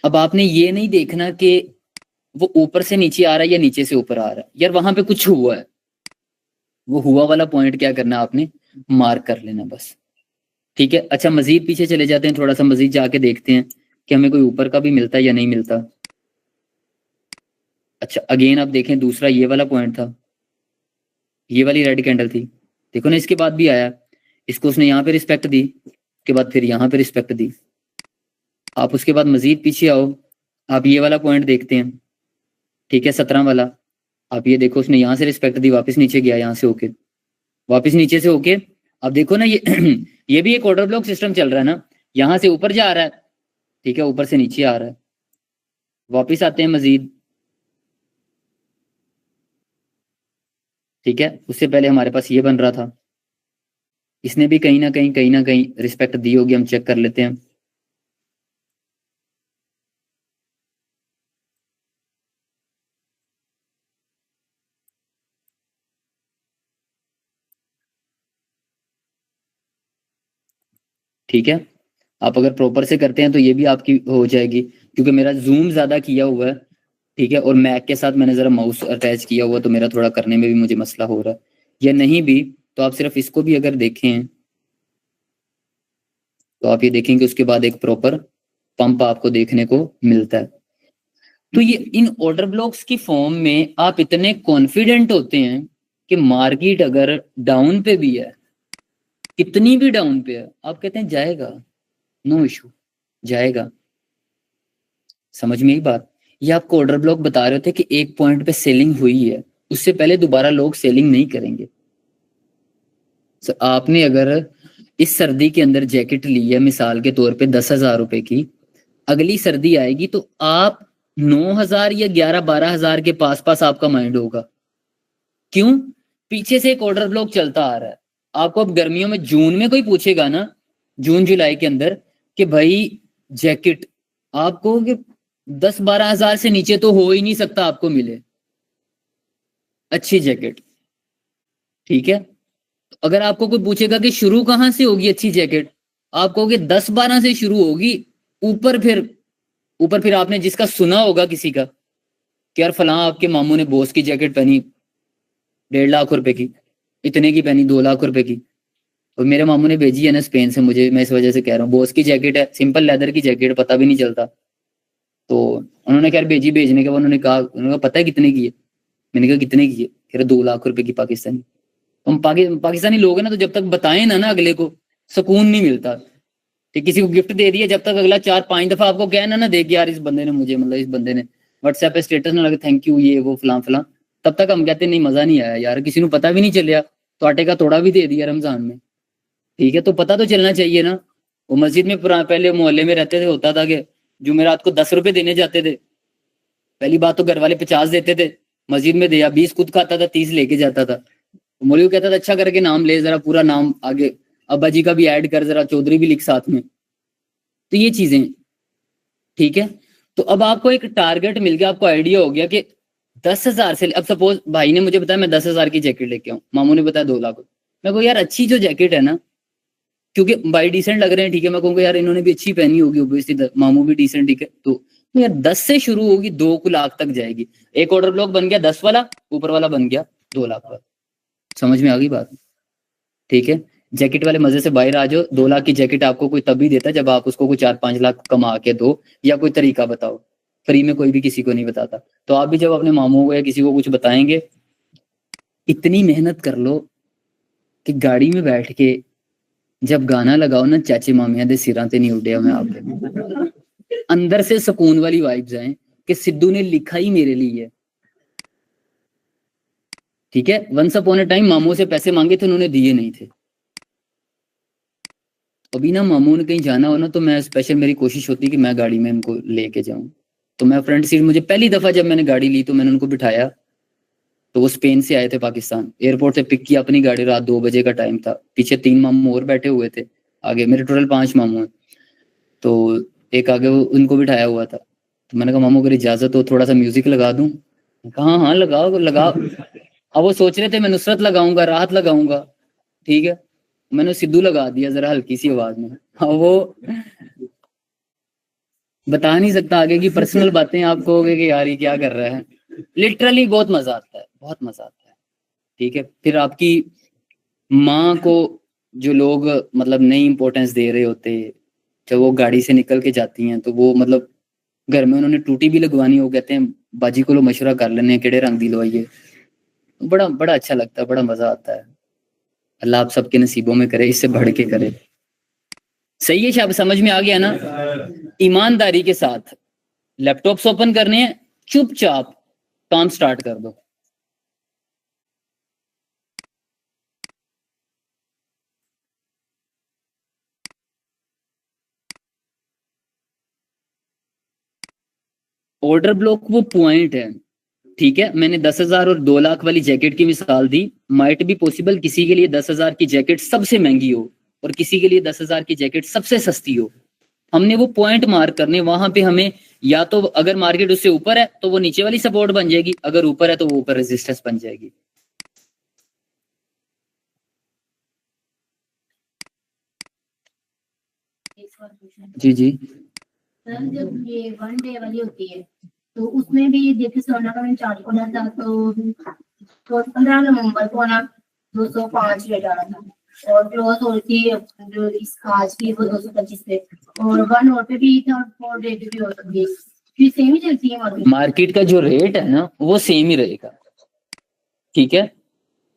अब आपने ये नहीं देखना कि वो ऊपर से नीचे आ रहा है या नीचे से ऊपर आ रहा है, यार वहां पे कुछ हुआ है। वो हुआ वाला पॉइंट क्या करना है आपने, मार्क कर लेना बस। ठीक है। अच्छा, मजीद पीछे चले जाते हैं, थोड़ा सा मजीद जाके देखते हैं कि हमें कोई ऊपर का भी मिलता है या नहीं मिलता। अच्छा, अगेन आप देखें, दूसरा ये वाला पॉइंट था, ये वाली रेड कैंडल थी, देखो ना, इसके बाद भी आया। इसको उसने यहाँ पे रिस्पेक्ट दी, उसके बाद फिर यहाँ पे रिस्पेक्ट दी। आप उसके बाद मजीद पीछे आओ, आप ये वाला पॉइंट देखते हैं। ठीक है, 17 वाला। आप ये देखो, उसने यहाँ से रिस्पेक्ट दी, वापस नीचे गया, यहाँ से होके वापस नीचे से होके। अब देखो ना, ये ये भी एक ऑर्डर ब्लॉक सिस्टम चल रहा है ना, यहाँ से ऊपर जा रहा है, ठीक है, ऊपर से नीचे आ रहा है। वापिस आते हैं मजीद। ठीक है, उससे पहले हमारे पास ये बन रहा था, इसने भी कहीं ना कहीं रिस्पेक्ट दी होगी, हम चेक कर लेते हैं। ठीक है, आप अगर प्रॉपर से करते हैं तो ये भी आपकी हो जाएगी, क्योंकि मेरा जूम ज्यादा किया हुआ है। ठीक है, और मैक के साथ मैंने जरा माउस अटैच किया हुआ, तो मेरा थोड़ा करने में भी मुझे मसला हो रहा है। या नहीं भी, तो आप सिर्फ इसको भी अगर देखें, तो आप ये देखेंगे उसके बाद एक प्रॉपर पंप आपको देखने को मिलता है। तो ये इन ऑर्डर ब्लॉक्स की फॉर्म में आप इतने कॉन्फिडेंट होते हैं कि मार्केट अगर डाउन पे भी है, कितनी भी डाउन पे है, आप कहते हैं जाएगा, नो इशू, जाएगा। समझ में आई बात? ये आपको ऑर्डर ब्लॉक बता रहे थे कि एक पॉइंट पे सेलिंग हुई है, उससे पहले दोबारा लोग सेलिंग नहीं करेंगे। तो आपने अगर इस सर्दी के अंदर जैकेट ली है मिसाल के तौर पे 10,000 रुपए की, अगली सर्दी आएगी तो आप 9,000 या 11-12,000 के पास पास आपका माइंड होगा। क्यों? पीछे से एक ऑर्डर ब्लॉक चलता आ रहा है। आपको अब गर्मियों में जून में कोई पूछेगा ना, जून जुलाई के अंदर, कि भाई जैकेट, आप कहोगे 10-12,000 से नीचे तो हो ही नहीं सकता आपको मिले अच्छी जैकेट। ठीक है, अगर आपको कोई पूछेगा कि शुरू कहां से होगी अच्छी जैकेट, आप कहोगे 10-12 से शुरू होगी, ऊपर फिर आपने जिसका सुना होगा किसी का कि यार फलां आपके मामू ने बॉस की जैकेट पहनी 1.5 लाख रुपए की, इतने की पहनी 2 लाख रुपए की। और मेरे मामू ने भेजी है ना स्पेन से मुझे, मैं इस वजह से कह रहा हूँ, बॉस की जैकेट है, सिंपल लेदर की जैकेट, पता भी नहीं चलता। तो उन्होंने खैर भेजी, भेजने के बाद उन्होंने कहा पता है कितने की है? मैंने कहा कितने की है? कह रहे 2 लाख रुपए की पाकिस्तानी। हम पाकिस्तानी लोग हैं ना, तो जब तक बताएं ना अगले को, सुकून नहीं मिलता कि किसी को गिफ्ट दे दिया, जब तक अगला 4-5 दफा आपको कहना ना देख यार इस बंदे ने मुझे, मतलब इस बंदे ने व्हाट्सएप पे स्टेटस ना लगे थैंक यू ये वो फलां फलां, तब तक हम कहते नहीं मजा नहीं आया यार, किसी को पता भी नहीं चलिया तो आटे का तोड़ा भी दे दिया रमजान में। ठीक है, तो पता तो चलना चाहिए ना। वो मस्जिद में पहले मोहल्ले में रहते थे, होता था कि जुमेरात को 10 रुपए देने जाते थे। पहली बात तो घर वाले 50 देते थे, मस्जिद में दिया 20 खुद खाता था, 30 लेके जाता था। मौलवी कहता था अच्छा करके नाम ले, जरा पूरा नाम आगे अब्बा जी का भी ऐड कर, जरा चौधरी भी लिख साथ में। तो ये चीजें, ठीक है। तो अब आपको एक टारगेट मिल गया, आपको आइडिया हो गया कि 10,000 से, अब सपोज भाई ने मुझे बताया मैं 10,000 की जैकेट लेके आऊं, मामू ने बताया 2 लाख। मैं कहूँ यार अच्छी जो जैकेट है ना, क्योंकि भाई डिसेंट लग रहे हैं, ठीक है, मैं कहूँगा यार इन्होंने भी अच्छी पहनी होगी ओब्वियसली, मामू भी डिसेंट, ठीक है, तो यार 10 से शुरू होगी, 2 लाख तक जाएगी। एक ऑर्डर ब्लॉक बन गया 10 वाला, ऊपर वाला बन गया 2 लाख वाला। समझ में आ गई बात? ठीक है, जैकेट वाले मजे से बाहर आ जाओ। 2 लाख की जैकेट आपको कोई तभी देता है जब आप उसको कोई 4-5 लाख कमा के दो, या कोई तरीका बताओ। फ्री में कोई भी किसी को नहीं बताता। तो आप भी जब अपने मामू को या किसी को कुछ बताएंगे, इतनी मेहनत कर लो कि गाड़ी में बैठ के जब गाना लगाओ ना, चाचे मामिया दे सिरां ते नहीं उड्डे मैं आपके, अंदर से सुकून वाली वाइब्स आए कि सिद्धू ने लिखा ही मेरे लिए है। ठीक है, वंस अपॉन ए टाइम मामू से पैसे मांगे थे, उन्होंने दिए नहीं थे। अभी ना मामू ने कहीं जाना हो ना, तो मैं स्पेशल, मेरी कोशिश होती है कि मैं गाड़ी में उनको लेके जाऊं। तो मैं फ्रंट सीट, मुझे पहली दफा जब मैंने गाड़ी ली तो मैंने उनको बिठाया, तो वो स्पेन से आए थे, पाकिस्तान, एयरपोर्ट से पिक किया अपनी गाड़ी, रात 2 बजे का टाइम था, पीछे 3 मामू और बैठे हुए थे, आगे मेरे टोटल 5 मामू हैं। तो एक आगे उनको बिठाया हुआ था, तो मैंने कहा मामू अगर इजाजत हो थोड़ा सा म्यूजिक लगा दूं? कहा हाँ हाँ लगाओ लगाओ। अब वो सोच रहे थे मैं नुसरत लगाऊंगा, राहत लगाऊंगा, ठीक है, मैंने सिद्धू लगा दिया जरा हल्की सी आवाज में। अब वो बता नहीं सकता आगे की पर्सनल बातें, आप कहोगे कि यार ये क्या कर रहा है। लिटरली बहुत मजा आता है, बहुत मजा आता है। ठीक है, फिर आपकी माँ को जो लोग मतलब नहीं इंपॉर्टेंस दे रहे होते, जब वो गाड़ी से निकल के जाती हैं, तो वो मतलब घर में उन्होंने टूटी भी लगवानी हो, कहते हैं बाजी को लो मशवरा कर लेने हैं केड़े रंग दी लवाइए। बड़ा बड़ा अच्छा लगता है, बड़ा मजा आता है। अल्लाह आप सबके नसीबों में करे, इससे बढ़ के करे। सही है, शायद समझ में आ गया ना? ईमानदारी के साथ लैपटॉप्स ओपन करने हैं, चुपचाप काम स्टार्ट कर दो। ऑर्डर ब्लॉक वो पॉइंट है, ठीक है। मैंने 10,000 और 2 लाख वाली जैकेट की मिसाल दी। माइट भी पॉसिबल किसी के लिए 10,000 की जैकेट सबसे महंगी हो और किसी के लिए 10,000 की जैकेट सबसे सस्ती हो। हमने वो पॉइंट मार्क करने, वहां पे हमें या तो अगर मार्केट उससे ऊपर है तो वो नीचे वाली सपोर्ट बन जाएगी, अगर ऊपर है तो वो ऊपर रेजिस्टेंस बन जाएगी। जी जी। सर जब ये 1 डे वाली होती है तो उसमें भी देखिए सोना का मैंने चार्ज खोला था, तो 15 नवंबर को ना 205 ले जाना था। और क्लोज हो रही थी जो इस आज की वो 225 पे, और 1 और पे भी था, 4 डे पे भी हो सकती है, फिर सेम ही चलती है मार्केट। मार्केट का जो रेट है ना वो सेम ही रहेगा, ठीक है।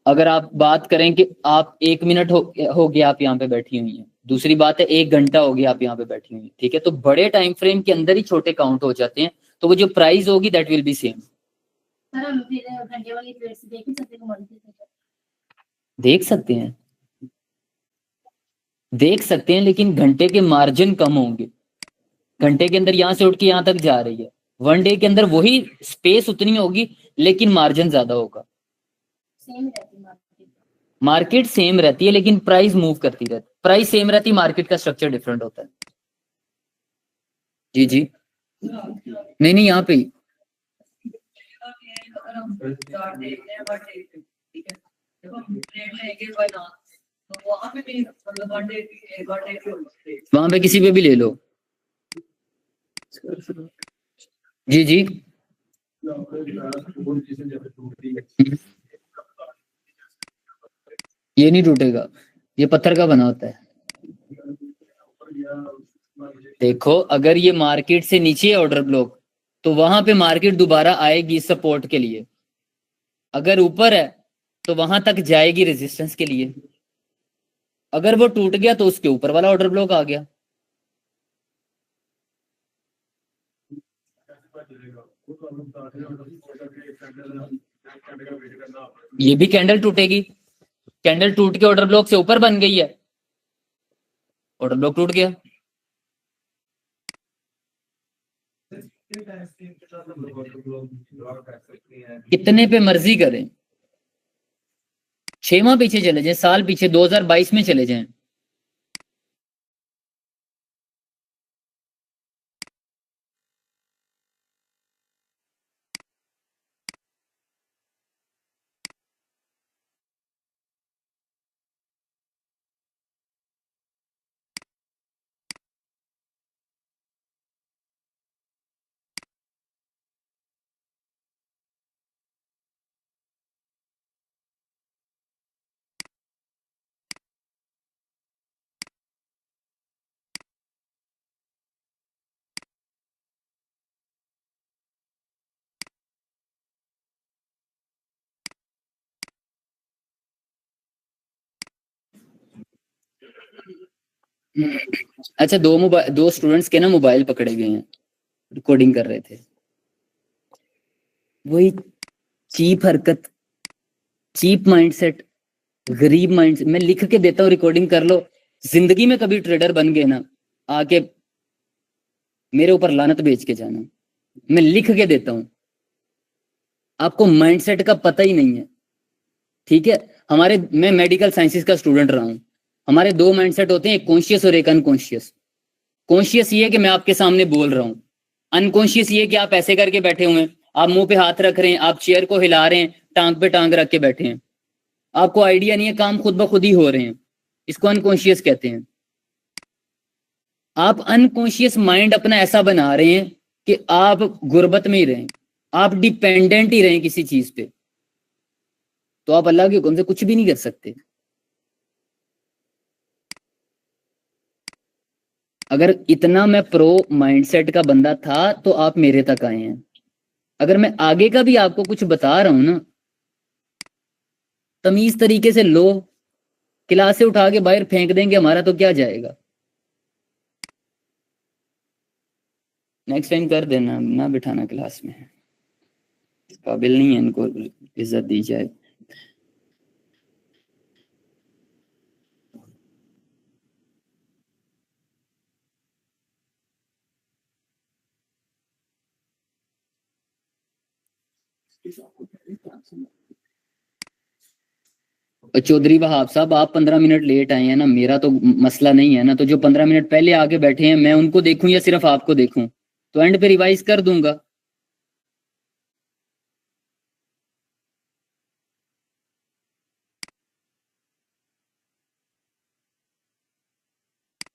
अगर आप बात करें कि आप 1 मिनट हो गया आप यहाँ पे बैठी हुई हैं, दूसरी बात है 1 घंटा हो गया आप यहाँ पे बैठी हुई हैं, ठीक है, तो बड़े टाइम फ्रेम के अंदर ही छोटे काउंट हो जाते हैं, तो वो जो प्राइस होगी that will be same. Sir हम फिर घंटे वाली प्लेट से देख ही सकते हैं मार्केट से। देख सकते हैं, देख सकते हैं, लेकिन घंटे के मार्जिन कम होंगे। घंटे के अंदर यहाँ से उठ के यहाँ तक जा रही है, 1 डे के अंदर वही स्पेस उतनी होगी लेकिन मार्जिन ज्यादा होगा। सेम रहती है मार्केट। मार्केट सेम रहती है लेकिन प्राइस मूव करती रहती है, प्राइस सेम रहती है, मार्केट का स्ट्रक्चर डिफरेंट होता है। जी जी, नहीं नहीं यहाँ पे ही। वहां पे किसी पे भी ले लो। जी जी, ये नहीं टूटेगा, ये पत्थर का बना होता है। देखो अगर ये मार्केट से नीचे है ऑर्डर ब्लॉक, तो वहां पे मार्केट दोबारा आएगी सपोर्ट के लिए, अगर ऊपर है तो वहां तक जाएगी रेजिस्टेंस के लिए, अगर वो टूट गया तो उसके ऊपर वाला ऑर्डर ब्लॉक आ गया। ये भी कैंडल टूटेगी, कैंडल टूट के ऑर्डर ब्लॉक से ऊपर बन गई है, ऑर्डर ब्लॉक टूट गया। कितने पे मर्जी करें, 6 माह पीछे चले जाएं, साल पीछे 2022 में चले जाएं, अच्छा दो स्टूडेंट्स के ना मोबाइल पकड़े गए हैं, रिकॉर्डिंग कर रहे थे, वही चीप हरकत, चीप माइंडसेट, गरीब माइंड। मैं लिख के देता हूँ रिकॉर्डिंग कर लो, जिंदगी में कभी ट्रेडर बन गए ना, आके मेरे ऊपर लानत बेच के जाना, मैं लिख के देता हूँ। आपको माइंडसेट का पता ही नहीं है, ठीक है। मैं मेडिकल साइंसेस का स्टूडेंट रहा हूँ, हमारे दो माइंडसेट होते हैं, एक कॉन्शियस और एक अनकॉन्शियस। कॉन्शियस ये है कि मैं आपके सामने बोल रहा हूँ, अनकॉन्शियस ये है कि आप ऐसे करके बैठे हुए हैं, आप मुंह पे हाथ रख रहे हैं, आप चेयर को हिला रहे हैं, टांग पे टांग रख के बैठे हैं, आपको आइडिया नहीं है, काम खुद ब खुद ही हो रहे हैं, इसको अनकॉन्शियस कहते हैं। आप अनकॉन्शियस माइंड अपना ऐसा बना रहे हैं कि आप गुर्बत में ही रहें, आप डिपेंडेंट ही रहें किसी चीज पे, तो आप अल्लाह के हुक्म से कुछ भी नहीं कर सकते। अगर इतना मैं प्रो माइंडसेट का बंदा था तो आप मेरे तक आए हैं, अगर मैं आगे का भी आपको कुछ बता रहा हूं ना, तमीज तरीके से लो, क्लास से उठा के बाहर फेंक देंगे हमारा तो क्या जाएगा। नेक्स्ट टाइम कर देना, ना बिठाना क्लास में, काबिल नहीं है इनको इज्जत दी जाए। चौधरी वहाब साहब, आप 15 मिनट लेट आए हैं ना, मेरा तो मसला नहीं है ना, तो जो 15 मिनट पहले आके बैठे हैं मैं उनको देखूं या सिर्फ आपको देखूं, तो एंड पे रिवाइज कर दूंगा।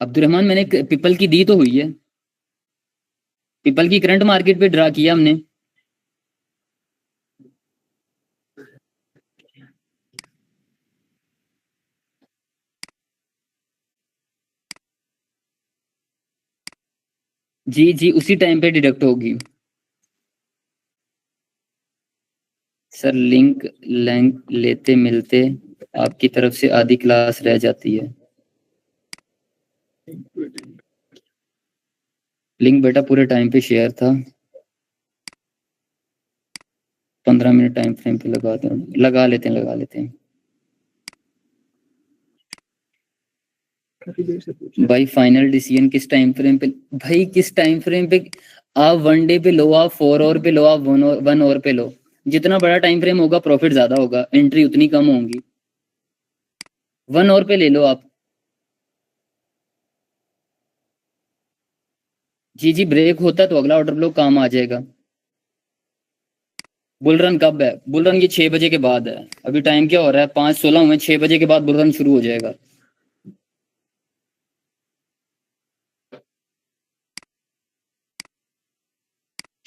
अब्दुलरहमान, मैंने पीपल की दी तो हुई है, पीपल की करंट मार्केट पे ड्रा किया हमने। जी जी उसी टाइम पे डिडक्ट होगी सर। लिंक लैंक लेते मिलते आपकी तरफ से आधी क्लास रह जाती है। लिंक बेटा पूरे टाइम पे शेयर था। 15 मिनट टाइम फ्रेम पे लगा लेते हैं। भाई फाइनल डिसीजन किस टाइम फ्रेम पे? भाई किस टाइम फ्रेम पे? आप 1 डे पे लो, आप 4 आवर पे लो, आप 1 आवर पे लो। जितना बड़ा टाइम फ्रेम होगा प्रॉफिट ज्यादा होगा, एंट्री उतनी कम होंगी। 1 आवर पे ले लो आप। जी जी ब्रेक होता है तो अगला ऑर्डर ब्लॉक काम आ जाएगा। बुल रन कब है? बुल रन ये 6 बजे के बाद है। अभी टाइम क्या हो रहा है? 5:16 हुए। 6 बजे के बाद बुल रन शुरू हो जाएगा।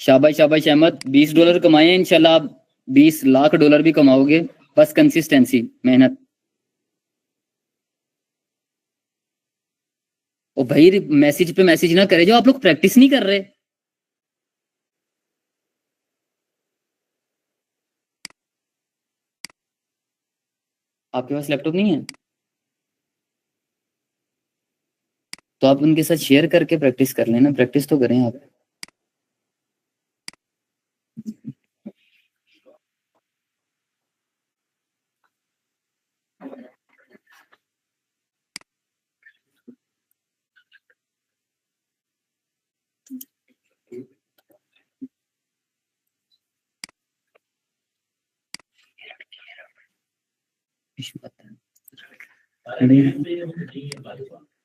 शाबाश शाबाश अहमद, $20 कमाए हैं इंशाल्लाह। आप $20 लाख भी कमाओगे। बस कंसिस्टेंसी, मेहनत। ओ भाई मैसेज पे मैसेज ना करे जो, आप लोग प्रैक्टिस नहीं कर रहे। आपके पास लैपटॉप नहीं है तो आप उनके साथ शेयर करके प्रैक्टिस कर लेना। प्रैक्टिस तो करें आप।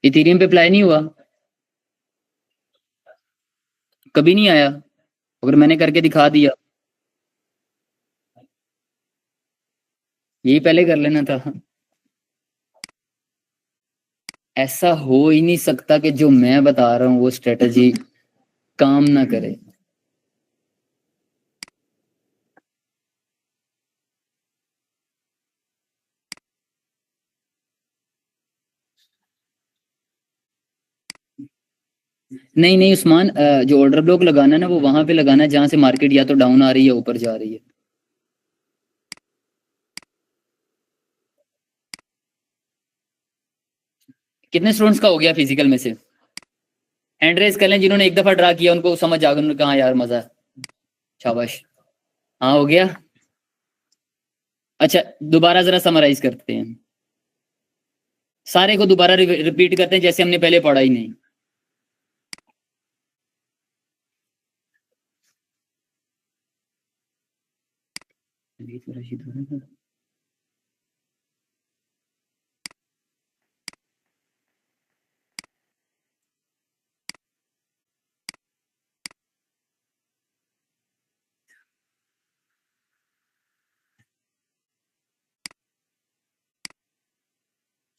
इथेरियम पे अप्लाई नहीं हुआ, कभी नहीं आया। अगर मैंने करके दिखा दिया, यही पहले कर लेना था। ऐसा हो ही नहीं सकता कि जो मैं बता रहा हूँ वो स्ट्रेटजी काम ना करे। नहीं नहीं उस्मान, जो ऑर्डर ब्लॉक लगाना है ना वो वहां पे लगाना है जहां से मार्केट या तो डाउन आ रही है या ऊपर जा रही है। कितने स्टूडेंट्स का हो गया फिजिकल में से? हैंड रेज कर लें जिन्होंने एक दफा ड्रा किया, उनको समझ आ गया, उन्होंने कहा यार मजा है। शाबाश। हाँ हो गया। अच्छा दोबारा जरा समराइज करते हैं। सारे को दोबारा रिपीट करते हैं जैसे हमने पहले पढ़ा ही नहीं।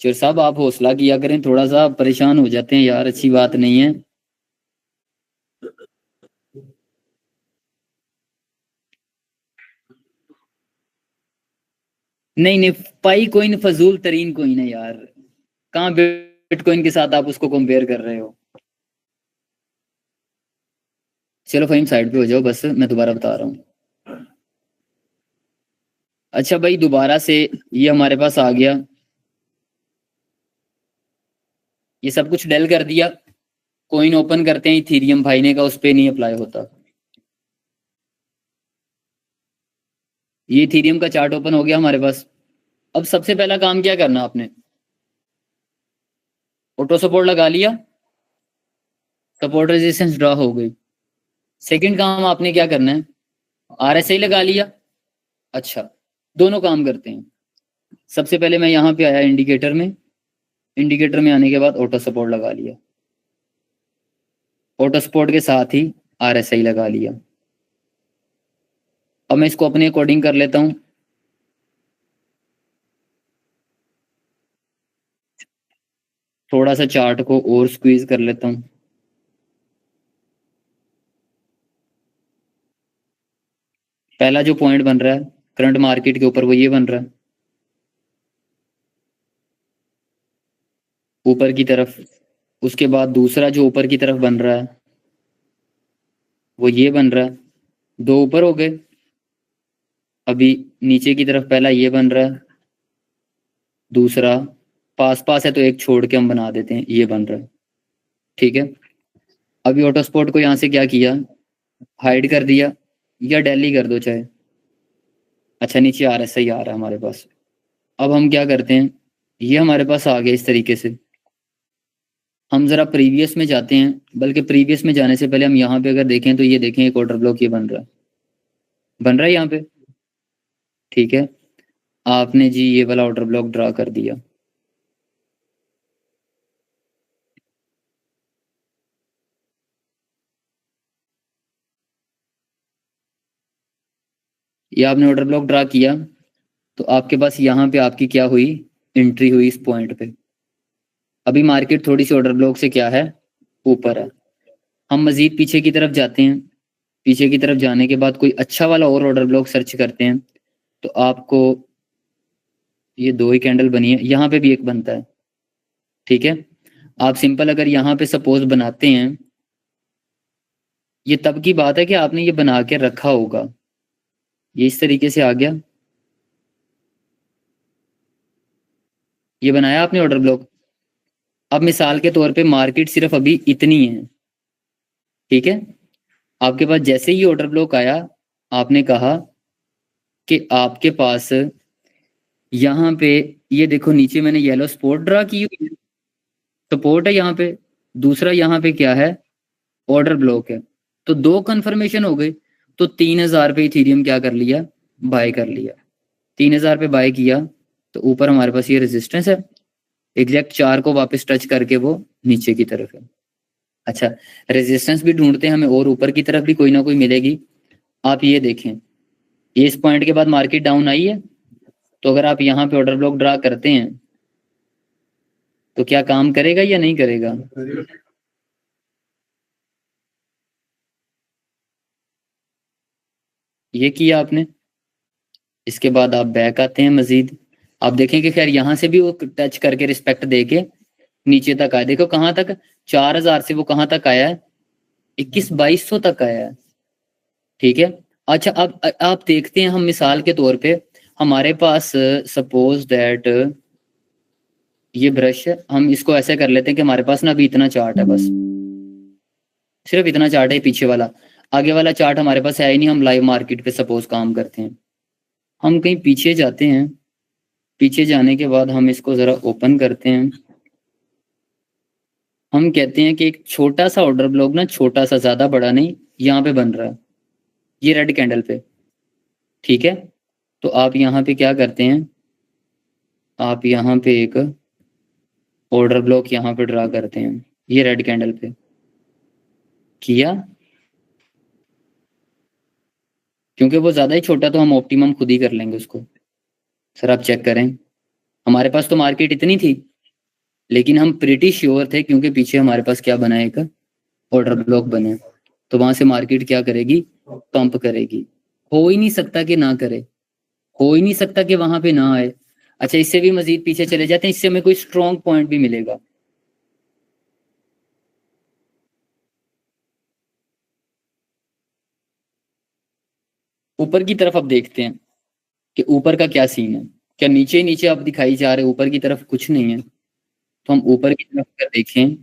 शेर साहब आप हौसला किया करें थोड़ा सा, परेशान हो जाते हैं यार, अच्छी बात नहीं है। नहीं नहीं, पाई कोइन फजूल तरीन कोइन है यार। कहाँ बिटकॉइन के साथ आप उसको कंपेयर कर रहे हो? चलो फहीम साइड पे हो जाओ, बस मैं दोबारा बता रहा हूँ। अच्छा भाई दोबारा से ये हमारे पास आ गया, ये सब कुछ डेल कर दिया। कोइन ओपन करते हैं, इथीरियम भाई ने कहा उस पर नहीं अप्लाई होता। ये इथीरियम का चार्ट ओपन हो गया हमारे पास। अब सबसे पहला काम क्या करना आपने? ऑटो सपोर्ट लगा लिया, सपोर्ट रेजिस्टेंस ड्रॉ हो गई। सेकंड काम आपने क्या करना है? आरएसआई लगा लिया। अच्छा दोनों काम करते हैं। सबसे पहले मैं यहाँ पे आया इंडिकेटर में, इंडिकेटर में आने के बाद ऑटो सपोर्ट लगा लिया, ऑटो सपोर्ट के साथ ही आरएसआई लगा लिया। अब मैं इसको अपने अकॉर्डिंग कर लेता हूँ। थोड़ा सा चार्ट को और स्क्वीज कर लेता हूँ। पहला जो पॉइंट बन रहा है करंट मार्केट के ऊपर वो ये बन रहा है ऊपर की तरफ। उसके बाद दूसरा जो ऊपर की तरफ बन रहा है वो ये बन रहा है, दो ऊपर हो गए। अभी नीचे की तरफ पहला ये बन रहा है, दूसरा पास पास है तो एक छोड़ के हम बना देते हैं, ये बन रहा है। ठीक है, अभी ऑटो स्पॉट को यहाँ से क्या किया, हाइड कर दिया, या डेली कर दो चाहे। अच्छा नीचे आ रहा है, सही आ रहा है हमारे पास। अब हम क्या करते हैं, ये हमारे पास आ गया इस तरीके से। हम जरा प्रीवियस में जाते हैं, बल्कि प्रीवियस में जाने से पहले हम यहाँ पे अगर देखें तो ये देखें एक ऑर्डर ब्लॉक ये बन रहा है यहाँ पे। ठीक है, आपने जी ये वाला ऑर्डर ब्लॉक ड्रा कर दिया। ये आपने ऑर्डर ब्लॉक ड्रा किया, तो आपके पास यहाँ पे आपकी क्या हुई, एंट्री हुई इस पॉइंट पे। अभी मार्केट थोड़ी सी ऑर्डर ब्लॉक से क्या है, ऊपर है। हम मजीद पीछे की तरफ जाते हैं, पीछे की तरफ जाने के बाद कोई अच्छा वाला और ऑर्डर ब्लॉक सर्च करते हैं, तो आपको ये दो ही कैंडल बनी है, यहाँ पे भी एक बनता है। ठीक है, आप सिंपल अगर यहाँ पे सपोज बनाते हैं, ये तब की बात है कि आपने ये बना के रखा होगा, ये इस तरीके से आ गया, ये बनाया आपने ऑर्डर ब्लॉक। अब मिसाल के तौर पे मार्केट सिर्फ अभी इतनी है, ठीक है, आपके पास जैसे ही ऑर्डर ब्लॉक आया, आपने कहा कि आपके पास यहाँ पे ये देखो नीचे मैंने येलो स्पॉट ड्रा की हुई है, सपोर्ट है यहाँ पे, दूसरा यहाँ पे क्या है, ऑर्डर ब्लॉक है। तो दो कंफर्मेशन हो गए, तो 3000 पे इथेरियम क्या कर लिया, बाय कर लिया। 3000 पे बाय किया, तो ऊपर हमारे पास ये रेजिस्टेंस है, एग्जैक्ट 4 को वापस टच करके वो नीचे की तरफ है। अच्छा, रेजिस्टेंस भी ढूंढते हैं हमें, और ऊपर की तरफ भी कोई ना कोई मिलेगी। आप ये देखें, ये इस पॉइंट के बाद मार्केट डाउन आई है, तो अगर आप यहाँ पे ऑर्डर ब्लॉक ड्रा करते हैं तो क्या काम करेगा या नहीं करेगा, ये किया आपने। इसके बाद आप बैक आते हैं, मजीद आप देखें कि खैर यहाँ से भी वो टच करके रिस्पेक्ट दे के नीचे तक आया। देखो कहाँ तक, 4000 से वो कहाँ तक आया है, 21-2200 तक आया है। ठीक है, अच्छा अब आप देखते हैं, हम मिसाल के तौर पे हमारे पास सपोज दैट ये ब्रश है, हम इसको ऐसे कर लेते हैं कि हमारे पास ना अभी इतना चार्ट है, बस सिर्फ इतना चार्ट है, पीछे वाला आगे वाला चार्ट हमारे पास है ही नहीं। हम लाइव मार्केट पे सपोज काम करते हैं, हम कहीं पीछे जाते हैं, पीछे जाने के बाद हम इसको जरा ओपन करते हैं। हम कहते हैं कि एक छोटा सा ऑर्डर ब्लॉक ना, छोटा सा, ज्यादा बड़ा नहीं, यहाँ पे बन रहा है, ये रेड कैंडल पे। ठीक है, तो आप यहाँ पे क्या करते हैं, आप यहाँ पे एक ऑर्डर ब्लॉक यहाँ पे ड्रा करते हैं, ये रेड कैंडल पे किया, क्योंकि वो ज्यादा ही छोटा, तो हम ऑप्टिमम खुद ही कर लेंगे उसको। सर आप चेक करें, हमारे पास तो मार्केट इतनी थी, लेकिन हम प्रिटी श्योर थे क्योंकि पीछे हमारे पास क्या बना है, एक ऑर्डर ब्लॉक बने, तो वहां से मार्केट क्या करेगी, पंप करेगी। हो ही नहीं सकता कि ना करे, हो ही नहीं सकता कि वहां पे ना आए। अच्छा, इससे भी मजीद पीछे चले जाते हैं, इससे हमें कोई स्ट्रॉन्ग पॉइंट भी मिलेगा। ऊपर की तरफ अब देखते हैं कि ऊपर का क्या सीन है, क्या नीचे ही नीचे आप दिखाई जा रहे, ऊपर की तरफ कुछ नहीं है। तो हम ऊपर की तरफ अगर देखें,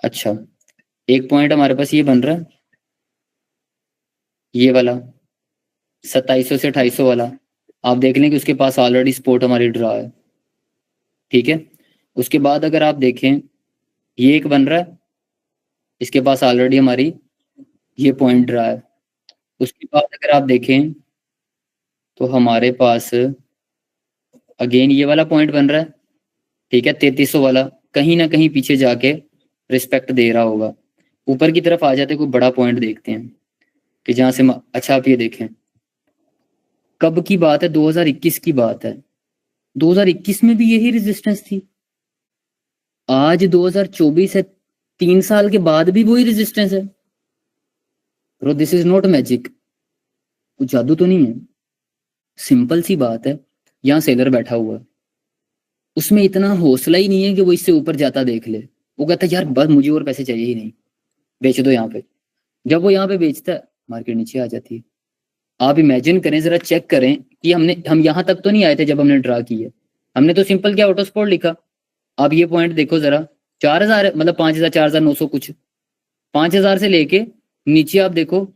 अच्छा एक पॉइंट हमारे पास ये बन रहा है, ये वाला 2700 से 2800 वाला, आप देख लें कि उसके पास ऑलरेडी सपोर्ट हमारी ड्रा है। ठीक है, उसके बाद अगर आप देखें, ये एक बन रहा है, इसके पास ऑलरेडी हमारी ये पॉइंट ड्रा है। उसके बाद अगर आप देखें तो हमारे पास अगेन ये वाला पॉइंट बन रहा है। ठीक है, 3300 वाला कहीं ना कहीं पीछे जाके रिस्पेक्ट दे रहा होगा। ऊपर की तरफ आ जाते, कोई बड़ा पॉइंट देखते हैं कि जहां से अच्छा आप ये देखें, कब की बात है, 2021 की बात है। 2021 में भी यही रेजिस्टेंस थी, आज 2024 है, 3 साल के बाद भी वही रेजिस्टेंस है। Bro this is not magic, कुछ जादू तो नहीं है, सिंपल सी बात है। यहाँ सेलर बैठा हुआ है, उसमें इतना हौसला ही नहीं है कि वो इससे ऊपर जाता देख ले। वो कहता है यार बस मुझे और पैसे चाहिए ही नहीं, बेच दो यहाँ पे। जब वो यहाँ पे बेचता है मार्केट नीचे आ जाती है। आप इमेजिन करें, जरा चेक करें कि हम यहाँ तक तो नहीं आए थे जब हमने ड्रा किया, हमने तो सिंपल क्या ऑटो स्पॉट लिखा। आप ये पॉइंट देखो जरा, 4000 मतलब 5000 4900 कुछ, 5000 से लेके नीचे आप देखो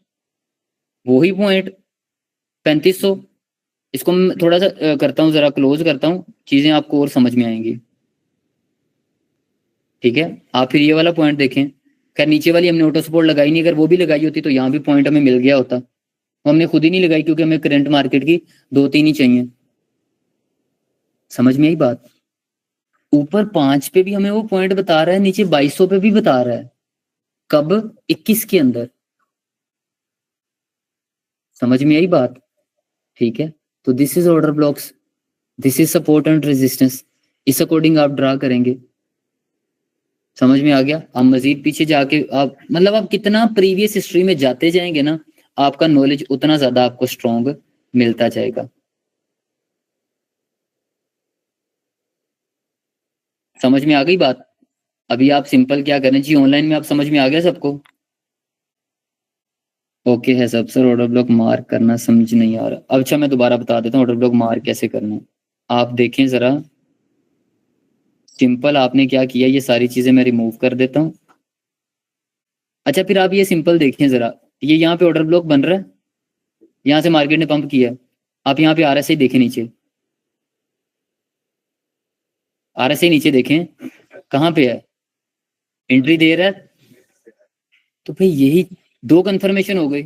वही पॉइंट 3500। इसको मैं थोड़ा सा करता हूँ, जरा क्लोज करता हूँ, चीजें आपको और समझ में आएंगी। ठीक है, आप फिर ये वाला पॉइंट देखें। खैर नीचे वाली हमने ऑटो सपोर्ट लगाई नहीं, अगर वो भी लगाई होती तो यहाँ भी पॉइंट हमें मिल गया होता। वो हमने खुद ही नहीं लगाई क्योंकि हमें करंट मार्केट की 2-3 ही चाहिए। समझ में आई बात? ऊपर 5 पे भी हमें वो पॉइंट बता रहा है, नीचे 2200 पे भी बता रहा है। कब? 21 के अंदर। समझ में आई बात? ठीक है, तो this is order blocks, this is support and resistance, इस अकॉर्डिंग आप ड्रा करेंगे। समझ में आ गया? आप मजीद पीछे जाके आप मतलब आप कितना प्रीवियस हिस्ट्री में जाते जाएंगे ना, आपका नॉलेज उतना ज्यादा आपको स्ट्रॉन्ग मिलता जाएगा। समझ में आ गई बात? अभी आप सिंपल क्या करें जी, ऑनलाइन में आप समझ में आ गया सबको? ओके है सब सर। ऑर्डर ब्लॉक मार्क करना समझ नहीं आ रहा। अच्छा मैं दोबारा बता देता हूँ ऑर्डर ब्लॉक मार्क कैसे करना है। आप देखें जरा, सिंपल आपने क्या किया, ये सारी चीजें मैं रिमूव कर देता हूँ। अच्छा फिर आप ये सिंपल देखें जरा, ये यहाँ पे ऑर्डर ब्लॉक बन रहा है, यहाँ से मार्केट ने पंप किया। आप यहाँ पे RSI देखें नीचे, RSI नीचे देखें कहाँ पे है, एंट्री दे रहा है। तो भाई यही 2 कंफर्मेशन हो गई।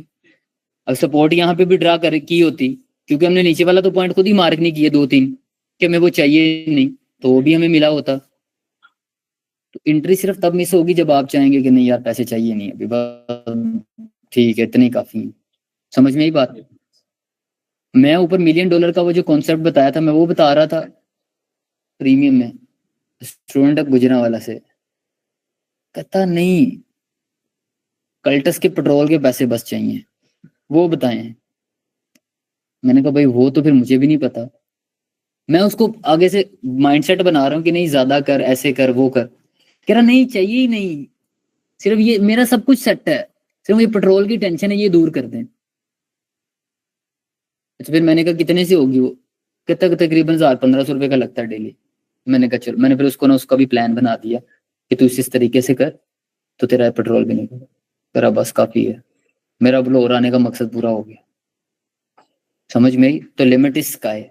अब सपोर्ट यहाँ पे भी ड्रा कर की होती, क्योंकि हमने नीचे वाला तो पॉइंट खुद ही मार्क नहीं किए 2-3 कि हमें वो चाहिए नहीं, तो वो भी हमें मिला होता। तो एंट्री सिर्फ तब मिस होगी जब आप चाहेंगे कि नहीं यार पैसे चाहिए नहीं अभी, बस ठीक है इतने काफी है। समझ में आई बात? मैं ऊपर $1 मिलियन का वो जो कॉन्सेप्ट बताया था, मैं वो बता रहा था प्रीमियम में, स्टूडेंट ऑफ गुजरांवाला से। कहता नहीं, कल्टस के पेट्रोल के पैसे बस चाहिए, वो बताएं। मैंने कहा भाई वो तो फिर मुझे भी नहीं पता। मैं उसको आगे से माइंडसेट बना रहा हूँ कि नहीं ज्यादा कर, ऐसे कर, वो कर। कह रहा नहीं चाहिए ही नहीं, सिर्फ ये मेरा सब कुछ सेट है, सिर्फ ये पेट्रोल की टेंशन है, ये दूर कर दें। अच्छा फिर मैंने कहा कितने से होगी वो? कहता तकरीबन 1000-1500 रुपए का लगता है डेली। मैंने कहा चलो, मैंने फिर उसको ना उसका भी प्लान बना दिया कि तू इस तरीके से कर तो तेरा पेट्रोल भी नहीं होगा। तेरा बस काफी है, मेरा ब्लोर आने का मकसद पूरा हो गया। समझ में आई? तो लिमिट इज स्काई,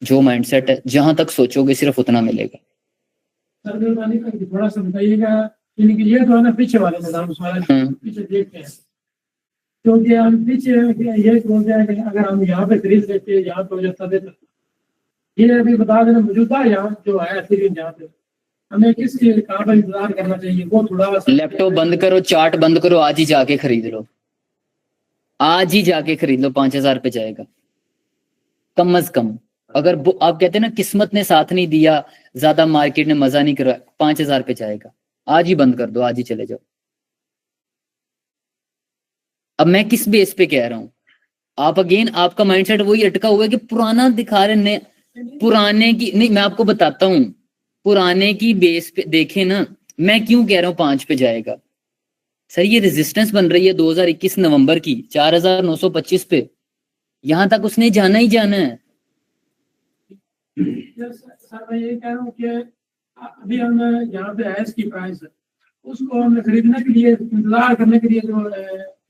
जो माइंडसेट है जहां तक सोचोगे सिर्फ उतना मिलेगा। थोड़ा सा बताइएगा, ये तो है ना पीछे वाले निजाम, उस वाले पीछे देखते हैं, क्योंकि हम पीछे ये बोलते हैं कि अगर हम यहाँ पे खरीद लेते हैं यहाँ पे हो जाता है। ये अभी बता देना मौजूदा यहाँ जो है यहाँ पे हमें किस कहाँ पर इंतजार करना चाहिए, वो थोड़ा। लैपटॉप बंद करो, चार्ट बंद करो, आज ही जाके खरीद लो, आज ही जाके खरीद लो, 5000 पे जाएगा कम अज कम। अगर आप कहते हैं ना किस्मत ने साथ नहीं दिया, ज्यादा मार्केट ने मजा नहीं करा, 5000 पे जाएगा। आज ही बंद कर दो, आज ही चले जाओ। अब मैं किस बेस पे कह रहा हूं, आप अगेन आपका माइंडसेट वही अटका हुआ है कि पुराना दिखा रहे ने, पुराने की नहीं। मैं आपको बताता हूं, पुराने की बेस पे देखें ना, मैं क्यों कह रहा हूं 5 पे जाएगा। सर ये रेजिस्टेंस बन रही है 2021 नवंबर की 4925 पे, यहां तक उसने जाना ही जाना है। सर मैं ये कह रहा हूँ कि अभी हम यहाँ पे है इसकी प्राइस है, उसको हमें खरीदने के लिए इंतजार करने के लिए जो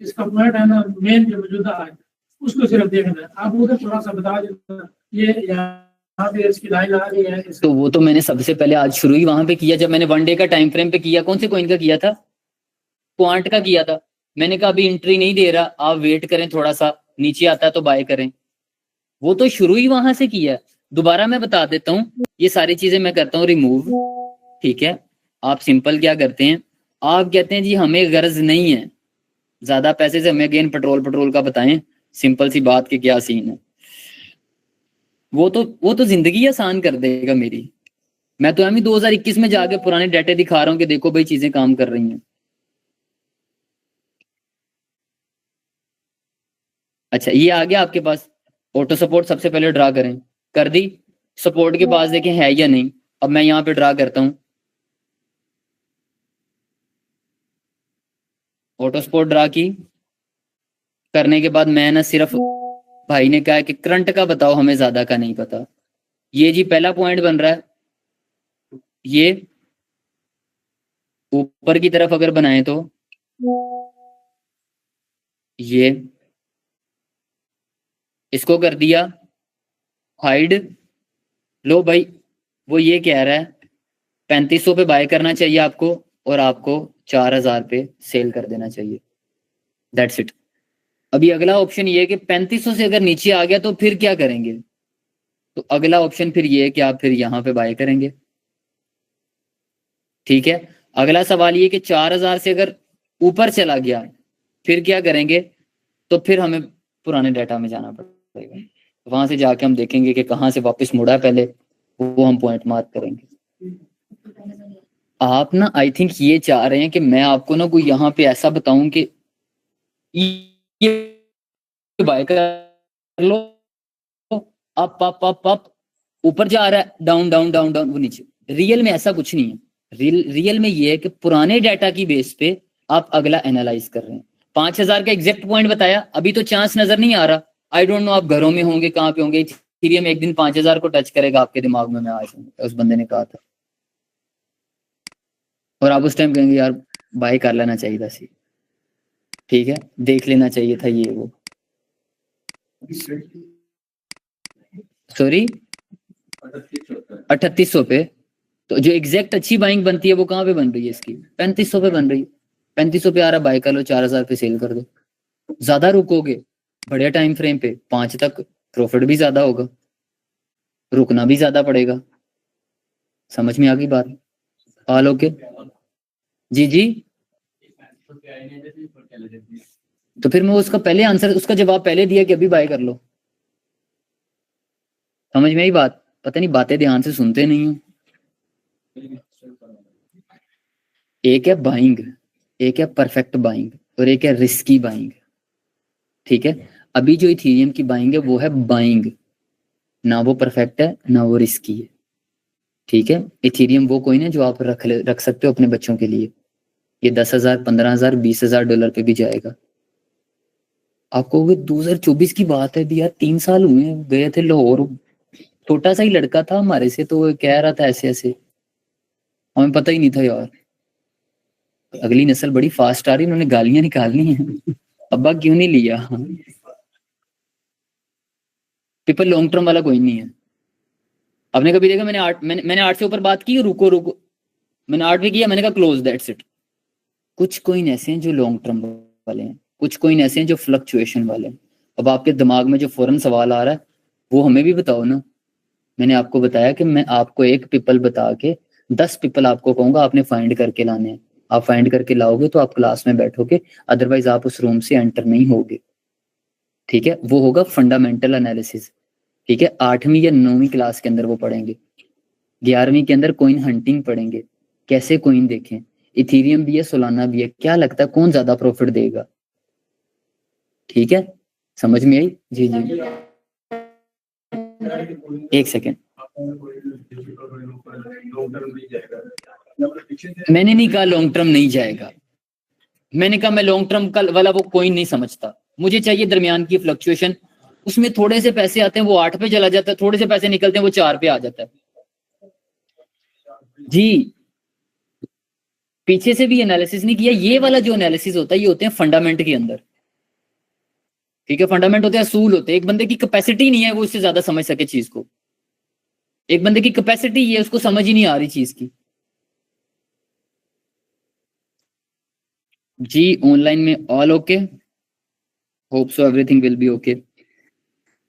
इसका पॉइंट है ना मेन जो मौजूदा है उसको सिर्फ देखना है। आप उधर थोड़ा सा बता देना, ये यहाँ पे इसकी लाइन आ रही है। तो वो तो मैंने सबसे पहले आज शुरू ही वहां पे किया, जब मैंने 1 डे का टाइम फ्रेम पे किया। कौन से कॉइन का किया था? क्वांट का किया था। मैंने कहा अभी एंट्री नहीं दे रहा, आप वेट करें थोड़ा सा, नीचे आता है तो बाय करें। वो तो शुरू ही वहां से किया। दोबारा मैं बता देता हूँ, ये सारी चीजें मैं करता हूँ रिमूव। ठीक है, आप सिंपल क्या करते हैं, आप कहते हैं जी हमें गर्ज नहीं है ज्यादा पैसे से, हमें अगेन पेट्रोल का बताएं सिंपल सी बात के क्या सीन है। वो तो जिंदगी आसान कर देगा मेरी। मैं तो अभी 2021 में जाके पुराने डाटे दिखा रहा हूँ कि देखो भाई चीजें काम कर रही हैं। अच्छा ये आ गया आपके पास, ऑटो सपोर्ट सबसे पहले ड्रा करें, कर दी। सपोर्ट के पास देखें है या नहीं। अब मैं यहाँ पे ड्रा करता हूँ, ऑटो सपोर्ट ड्रा की। करने के बाद मैं ना सिर्फ, भाई ने कहा कि करंट का बताओ, हमें ज्यादा का नहीं पता। ये जी पहला पॉइंट बन रहा है, ये ऊपर की तरफ अगर बनाए तो ये, इसको कर दिया हाइड। लो भाई, वो ये कह रहा है 3500 पे बाय करना चाहिए आपको, और आपको 4000 पे सेल कर देना चाहिए। That's it. अभी अगला ऑप्शन ये है कि 3500 से अगर नीचे आ गया तो फिर क्या करेंगे। तो अगला ऑप्शन फिर ये है कि आप फिर यहाँ पे बाय करेंगे। ठीक है, अगला सवाल ये कि 4000 से अगर ऊपर चला गया फिर क्या करेंगे। तो फिर हमें पुराने डाटा में जाना पड़ेगा, वहां से जाके हम देखेंगे कि कहाँ से वापस मुड़ा है पहले, वो हम पॉइंट मार्क करेंगे। आप ना आई थिंक ये चाह रहे हैं कि मैं आपको ना कोई यहाँ पे ऐसा बताऊं कि ये बाय कर लो, अप ऊपर जा रहा है, डाउन डाउन डाउन डाउन वो नीचे। रियल में ऐसा कुछ नहीं है। रियल में ये है कि पुराने डाटा की बेस पे आप अगला एनालाइज कर रहे हैं। 5000 का एग्जैक्ट पॉइंट बताया, अभी तो चांस नजर नहीं आ रहा। आई डोंट नो आप घरों में होंगे, कहाँ पे होंगे। इथेरियम एक दिन 5000 को टच करेगा आपके दिमाग में, मैं आज उस बंदे ने कहा था, और आप उस टाइम कहेंगे यार बाय कर लेना चाहिए था सी, ठीक है, देख लेना चाहिए था ये वो। सॉरी 3800 पे। तो जो एग्जैक्ट अच्छी बाइंग बनती है वो कहाँ पे बन रही है इसकी, 3500 पे बन रही है। 3500 पे आ रहा, बाय कर लो, 4000 पे सेल कर दो। ज्यादा रुकोगे बढ़िया टाइम फ्रेम पे 5 तक, प्रॉफिट भी ज्यादा होगा, रुकना भी ज्यादा पड़ेगा। समझ में आ गई बात? All okay? जी जी। तो फिर मैं उसका पहले आंसर, उसका जवाब पहले दिया कि अभी बाय कर लो। समझ में आई बात? पता नहीं बातें ध्यान से सुनते नहीं हो। एक है बाइंग, एक है परफेक्ट बाइंग, और एक है रिस्की बाइंग। ठीक है, अभी जो इथेरियम की बाइंग है वो है बाइंग, ना वो परफेक्ट है ना वो रिस्की है। ठीक है, इथेरियम वो कोइन है जो आप रख सकते हो अपने बच्चों के लिए। ये 10,000 15,000 20,000 डॉलर पे भी जाएगा। आपको वो 2024 की बात है भी यार, 3 साल हुए, गए थे लाहौर। छोटा सा ही लड़का था हमारे से, तो वो कह रहा था ऐसे ऐसे, हमें पता ही नहीं था यार। अगली नस्ल बड़ी फास्ट आ रही, उन्होंने गालियां निकालनी है। अब्बा क्यों नहीं लिया। पेपर लॉन्ग टर्म वाला कोई नहीं है। आपने कभी देखा, मैंने 8 से ऊपर बात की, रुको रुको, मैंने 8 पे किया, मैंने कहा क्लोज, दैट्स इट। कुछ कोइन ऐसे हैं जो लॉन्ग टर्म वाले हैं, कुछ कोइन ऐसे हैं जो फ्लक्चुएशन वाले हैं। अब आपके दिमाग में जो फौरन सवाल आ रहा है वो हमें भी बताओ ना। मैंने आपको बताया कि मैं आपको एक पीपल बता के 10 पीपल आपको कहूंगा, आपने फाइंड करके लाने हैं। आप फाइंड करके लाओगे तो आप क्लास में बैठोगे, अदरवाइज आप उस रूम से एंटर नहीं होगे। ठीक है, वो होगा फंडामेंटल एनालिसिस। ठीक है, 8वीं या 9वीं क्लास के अंदर वो पढ़ेंगे। 11वीं के अंदर कोइन हंटिंग पढ़ेंगे, कैसे कोइन देखें। इथेरियम भी है, सोलाना भी है, क्या लगता है कौन ज्यादा प्रॉफिट देगा। ठीक है, समझ में आई? जी जी, एक सेकेंड। मैंने नहीं कहा लॉन्ग टर्म नहीं जाएगा, मैंने कहा मैं लॉन्ग टर्म का वाला वो कोइन नहीं समझता। मुझे चाहिए दरमियान की फ्लक्चुएशन। उसमें थोड़े से पैसे आते हैं वो 8 पे चला जाता है, थोड़े से पैसे निकलते हैं वो 4 पे आ जाता है। जी, पीछे से भी एनालिसिस नहीं किया। ये वाला जो एनालिसिस होता है ये होते हैं फंडामेंट के अंदर। ठीक है, फंडामेंट होते हैं, असूल होते हैं। एक बंदे की कैपेसिटी नहीं है वो इससे ज्यादा समझ सके चीज को। एक बंदे की कैपेसिटी ये, उसको समझ ही नहीं आ रही चीज की। जी ऑनलाइन में all okay, hope so everything will be okay.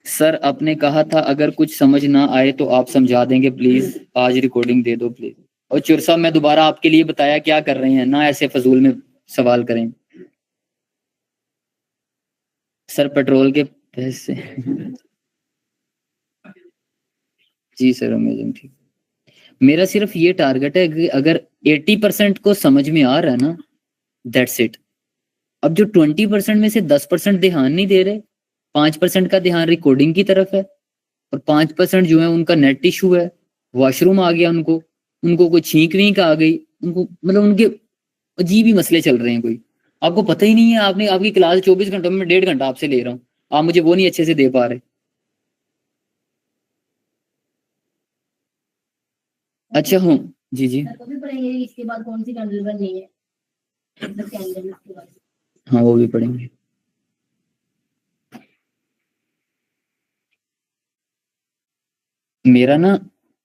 Sir आपने कहा था अगर कुछ समझ ना आए तो आप समझा देंगे प्लीज, आज रिकॉर्डिंग दे दो प्लीज। और चुर साहब मैं दोबारा आपके लिए बताया क्या कर रहे हैं ना, ऐसे फजूल में सवाल करें। सर पेट्रोल के पैसे। जी सर अमेजिंग, ठीक। मेरा सिर्फ ये टारगेट है कि अगर 80% को समझ में आ रहा है ना, दैट्स इट। अब जो 20% में से 10% ध्यान नहीं दे रहे, 5% का ध्यान रिकॉर्डिंग की तरफ है, और 5% जो है उनका नेट इशू है, वॉशरूम आ गया उनको कोई छींक वींक आ गई, उनको मतलब उनके अजीब ही मसले चल रहे हैं कोई, आपको पता ही नहीं है। आपने आपकी क्लास 24 घंटों में 1.5 घंटा आपसे ले रहा हूँ, आप मुझे वो नहीं अच्छे से दे पा रहे। अच्छा हूँ जी जी तो भी पढ़ेंगे इसके बाद कौन सी कैंडल बननी है, मतलब कैंडल इसके बाद। हाँ वो भी पढ़ेंगे। मेरा ना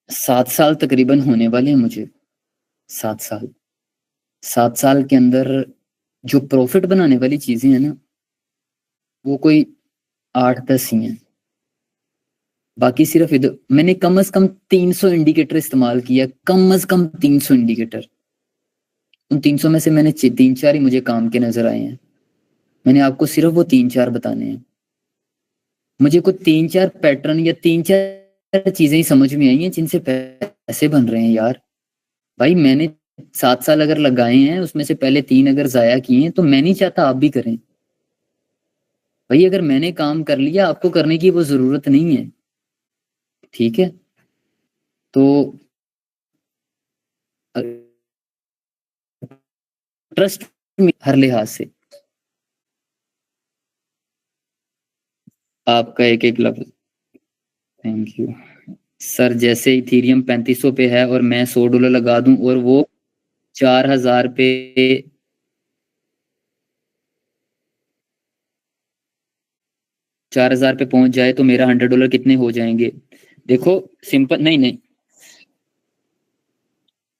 7 साल तकरीबन होने वाले हैं मुझे, 7 साल। 7 साल के अंदर जो प्रॉफिट बनाने वाली चीजें हैं ना, वो कोई 8-10 ही हैं। बाकी सिर्फ इधर मैंने कम से कम 300 इंडिकेटर इस्तेमाल किया, कम से कम 300 इंडिकेटर। उन 300 में से मैंने 3-4 ही मुझे काम के नजर आए हैं। मैंने आपको सिर्फ वो 3-4 बताने हैं। मुझे कुछ 3-4 पैटर्न या 3-4 चीजें ही समझ में आई हैं जिनसे पैसे बन रहे हैं यार। भाई मैंने 7 साल अगर लगाए हैं, उसमें से पहले 3 अगर जाया किए हैं, तो मैं नहीं चाहता आप भी करें। भाई अगर मैंने काम कर लिया, आपको करने की वो जरूरत नहीं है, ठीक है। तो ट्रस्ट हर लिहाज से आपका एक एक लफ्ज। Thank you sir. जैसे इथीरियम 3500 पे है और मैं $100 लगा दूं और वो 4000 पे 4000 पे पहुंच जाए तो मेरा $100 कितने हो जाएंगे? देखो सिंपल, नहीं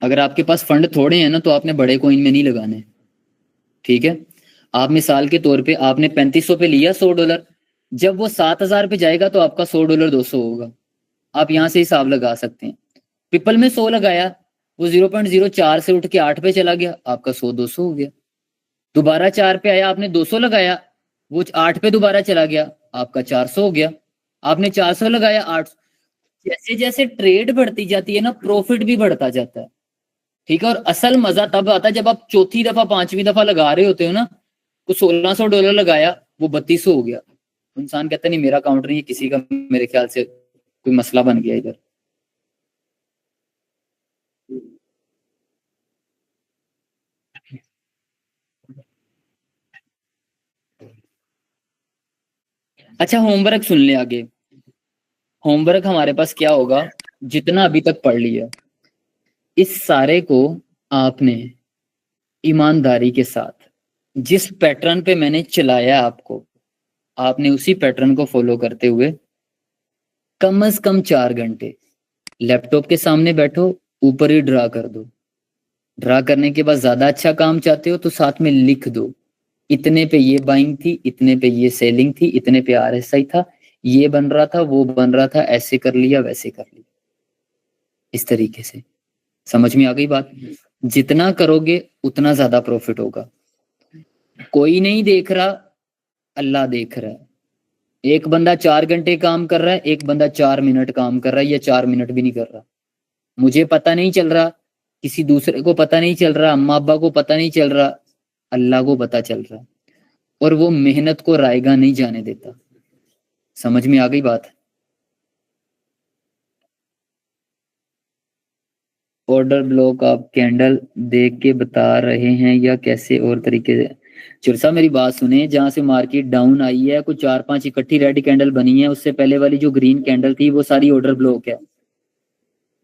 अगर आपके पास फंड थोड़े हैं ना, तो आपने बड़े कॉइन में नहीं लगाने, ठीक है। आप मिसाल के तौर पे आपने 3500 पे लिया $100, जब वो 7000 पे जाएगा तो आपका $100 200 होगा। आप यहाँ से हिसाब लगा सकते हैं। पिपल में 100 लगाया, वो 0.04 से उठ के 8 पे चला गया, आपका 100-200 हो गया। दोबारा 4 पे आया, आपने 200 लगाया, वो 8 पे दोबारा चला गया, आपका 400 हो गया। आपने 400 लगाया, 800। जैसे जैसे ट्रेड बढ़ती जाती है ना, प्रॉफिट भी बढ़ता जाता है, ठीक है। और असल मजा तब आता है जब आप चौथी दफा 5वीं दफा लगा रहे होते हो ना। तो $1600 लगाया, वो 3200 हो गया। इंसान कहता नहीं मेरा काउंटर नहीं, किसी का मेरे ख्याल से कोई मसला बन गया इधर। अच्छा होमवर्क सुन ले आगे। होमवर्क हमारे पास क्या होगा, जितना अभी तक पढ़ लिया, इस सारे को आपने ईमानदारी के साथ जिस पैटर्न पे मैंने चलाया आपको, आपने उसी पैटर्न को फॉलो करते हुए कम से कम 4 घंटे लैपटॉप के सामने बैठो, ऊपर ही ड्रा कर दो। ड्रा करने के बाद ज्यादा अच्छा काम चाहते हो तो साथ में लिख दो, इतने पे ये बाइंग थी, इतने पे ये सेलिंग थी, इतने पे RSI था, ये बन रहा था, वो बन रहा था, ऐसे कर लिया, वैसे कर लिया। इस तरीके से समझ में आ गई बात? जितना करोगे उतना ज्यादा प्रॉफिट होगा। कोई नहीं देख रहा, अल्लाह देख रहा है। एक बंदा 4 घंटे काम कर रहा है, एक बंदा 4 मिनट काम कर रहा है, या 4 मिनट भी नहीं कर रहा। मुझे पता नहीं चल रहा, किसी दूसरे को पता नहीं चल रहा, अम्मा अब्बा को पता नहीं चल रहा, अल्लाह को पता चल रहा। और वो मेहनत को रायगा नहीं जाने देता। समझ में आ गई बात? ऑर्डर ब्लॉक आप कैंडल देख के बता रहे हैं या कैसे और तरीके से? चुरसा मेरी बात सुने, जहां से मार्केट डाउन आई है, कुछ 4-5 इकट्ठी रेड कैंडल बनी है, उससे पहले वाली जो ग्रीन कैंडल थी वो सारी ऑर्डर ब्लॉक है।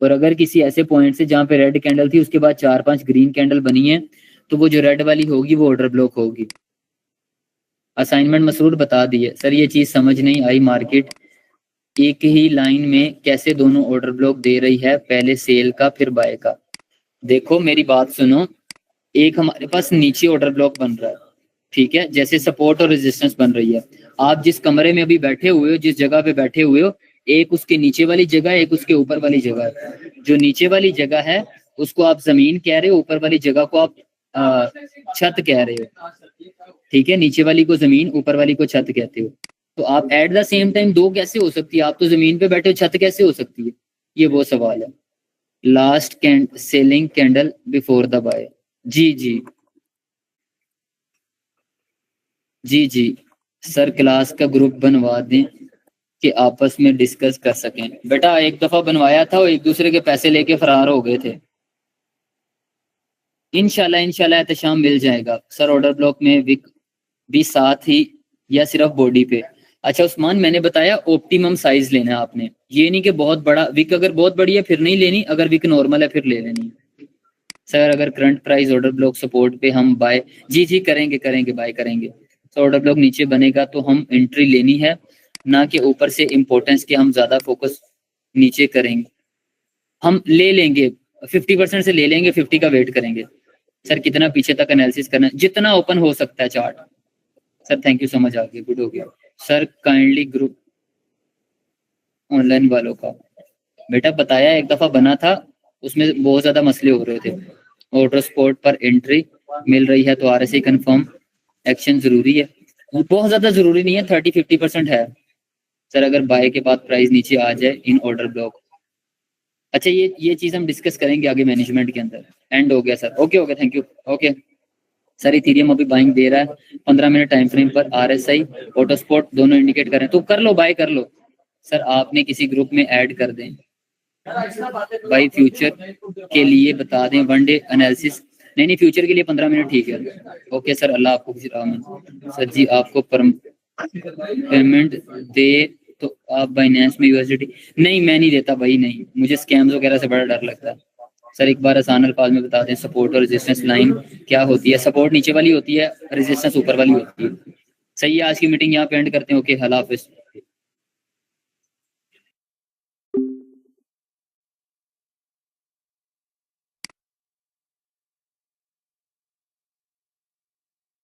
और अगर किसी ऐसे पॉइंट से जहां पे रेड कैंडल थी उसके बाद 4-5 ग्रीन कैंडल बनी है, तो वो जो रेड वाली होगी वो ऑर्डर ब्लॉक होगी। असाइनमेंट मसरूर बता दी है सर, ये चीज समझ नहीं आई। मार्केट एक ही लाइन में कैसे दोनों ऑर्डर ब्लॉक दे रही है, पहले सेल का फिर बाय का? देखो मेरी बात सुनो, एक हमारे पास नीचे ऑर्डर ब्लॉक बन रहा है, ठीक है, जैसे सपोर्ट और रेजिस्टेंस बन रही है। आप जिस कमरे में अभी बैठे हुए हो, जिस जगह पे बैठे हुए हो, एक उसके नीचे वाली जगह, एक उसके ऊपर वाली जगह है। जो नीचे वाली जगह है उसको आप जमीन कह रहे हो, ऊपर वाली जगह को आप छत कह रहे हो, ठीक है। नीचे वाली को जमीन, ऊपर वाली को छत कहते हो। तो आप एट द सेम टाइम दो कैसे हो सकती है? आप तो जमीन पे बैठे हो, छत कैसे हो सकती है? ये वो सवाल है, last selling candle before the buy. जी जी जी जी सर, क्लास का ग्रुप बनवा दें कि आपस में डिस्कस कर सकें। बेटा एक दफा बनवाया था, वो एक दूसरे के पैसे लेके फरार हो गए थे। इंशाल्लाह एहतशाम मिल जाएगा सर। ऑर्डर ब्लॉक में विक भी साथ ही या सिर्फ बॉडी पे? अच्छा उस्मान, मैंने बताया ऑप्टिमम साइज लेना है आपने, ये नहीं कि बहुत बड़ा विक, अगर बहुत बड़ी है फिर नहीं लेनी, अगर विक नॉर्मल है फिर ले लेनी। सर अगर current price order block support पे हम बाय, जी जी करेंगे बाय करेंगे। तो ऑर्डर ब्लॉक नीचे बनेगा तो हम एंट्री लेनी है, ना कि ऊपर से इंपॉर्टेंस के हम ज्यादा फोकस नीचे करेंगे। हम ले लेंगे 50% से ले लेंगे, 50 का वेट करेंगे। सर कितना पीछे तक एनालिसिस करना है? जितना ओपन हो सकता है chart. Sir thank you so much, आगे गुड हो गया। सर काइंडली ग्रुप ऑनलाइन वालों का, बेटा बताया एक दफा बना था, उसमें बहुत ज्यादा मसले हो रहे थे। ऑटो स्पॉट पर एंट्री मिल रही है तो RSI कंफर्म एक्शन जरूरी है? बहुत ज्यादा जरूरी नहीं है, 30-50% है। सर अगर बाय के बाद प्राइस नीचे आ जाए इन ऑर्डर ब्लॉक। अच्छा ये चीज हम डिस्कस करेंगे आगे मैनेजमेंट के अंदर। एंड हो गया sir, okay thank you. Okay sir Ethereum अभी बाइंग दे रहा है 15 मिनट टाइम फ्रेम पर, RSI ऑटो स्पॉट दोनों इंडिकेट करें तो कर लो, बाय कर लो। सर आपने किसी ग्रुप में ऐड कर दें भाई, फ्यूचर के लिए बता दें वन डे एनालिसिस। नहीं फ्यूचर के लिए 15 मिनट ठीक है। ओके सर, अल्लाह आपको किसी सर जी आपको पेमेंट दे तो आप बाइनेंस में USDT? नहीं मैं नहीं देता भाई, नहीं, मुझे स्कैम्स वगैरह से बड़ा डर लगता है। सर एक बार आसान अल्फाज में बता दें सपोर्ट और रेजिस्टेंस लाइन क्या होती है? सपोर्ट नीचे वाली होती है, रेजिस्टेंस ऊपर वाली होती है। सही है, आज की मीटिंग यहाँ पे एंड करते हैं। ओके, अल्लाह हाफिज।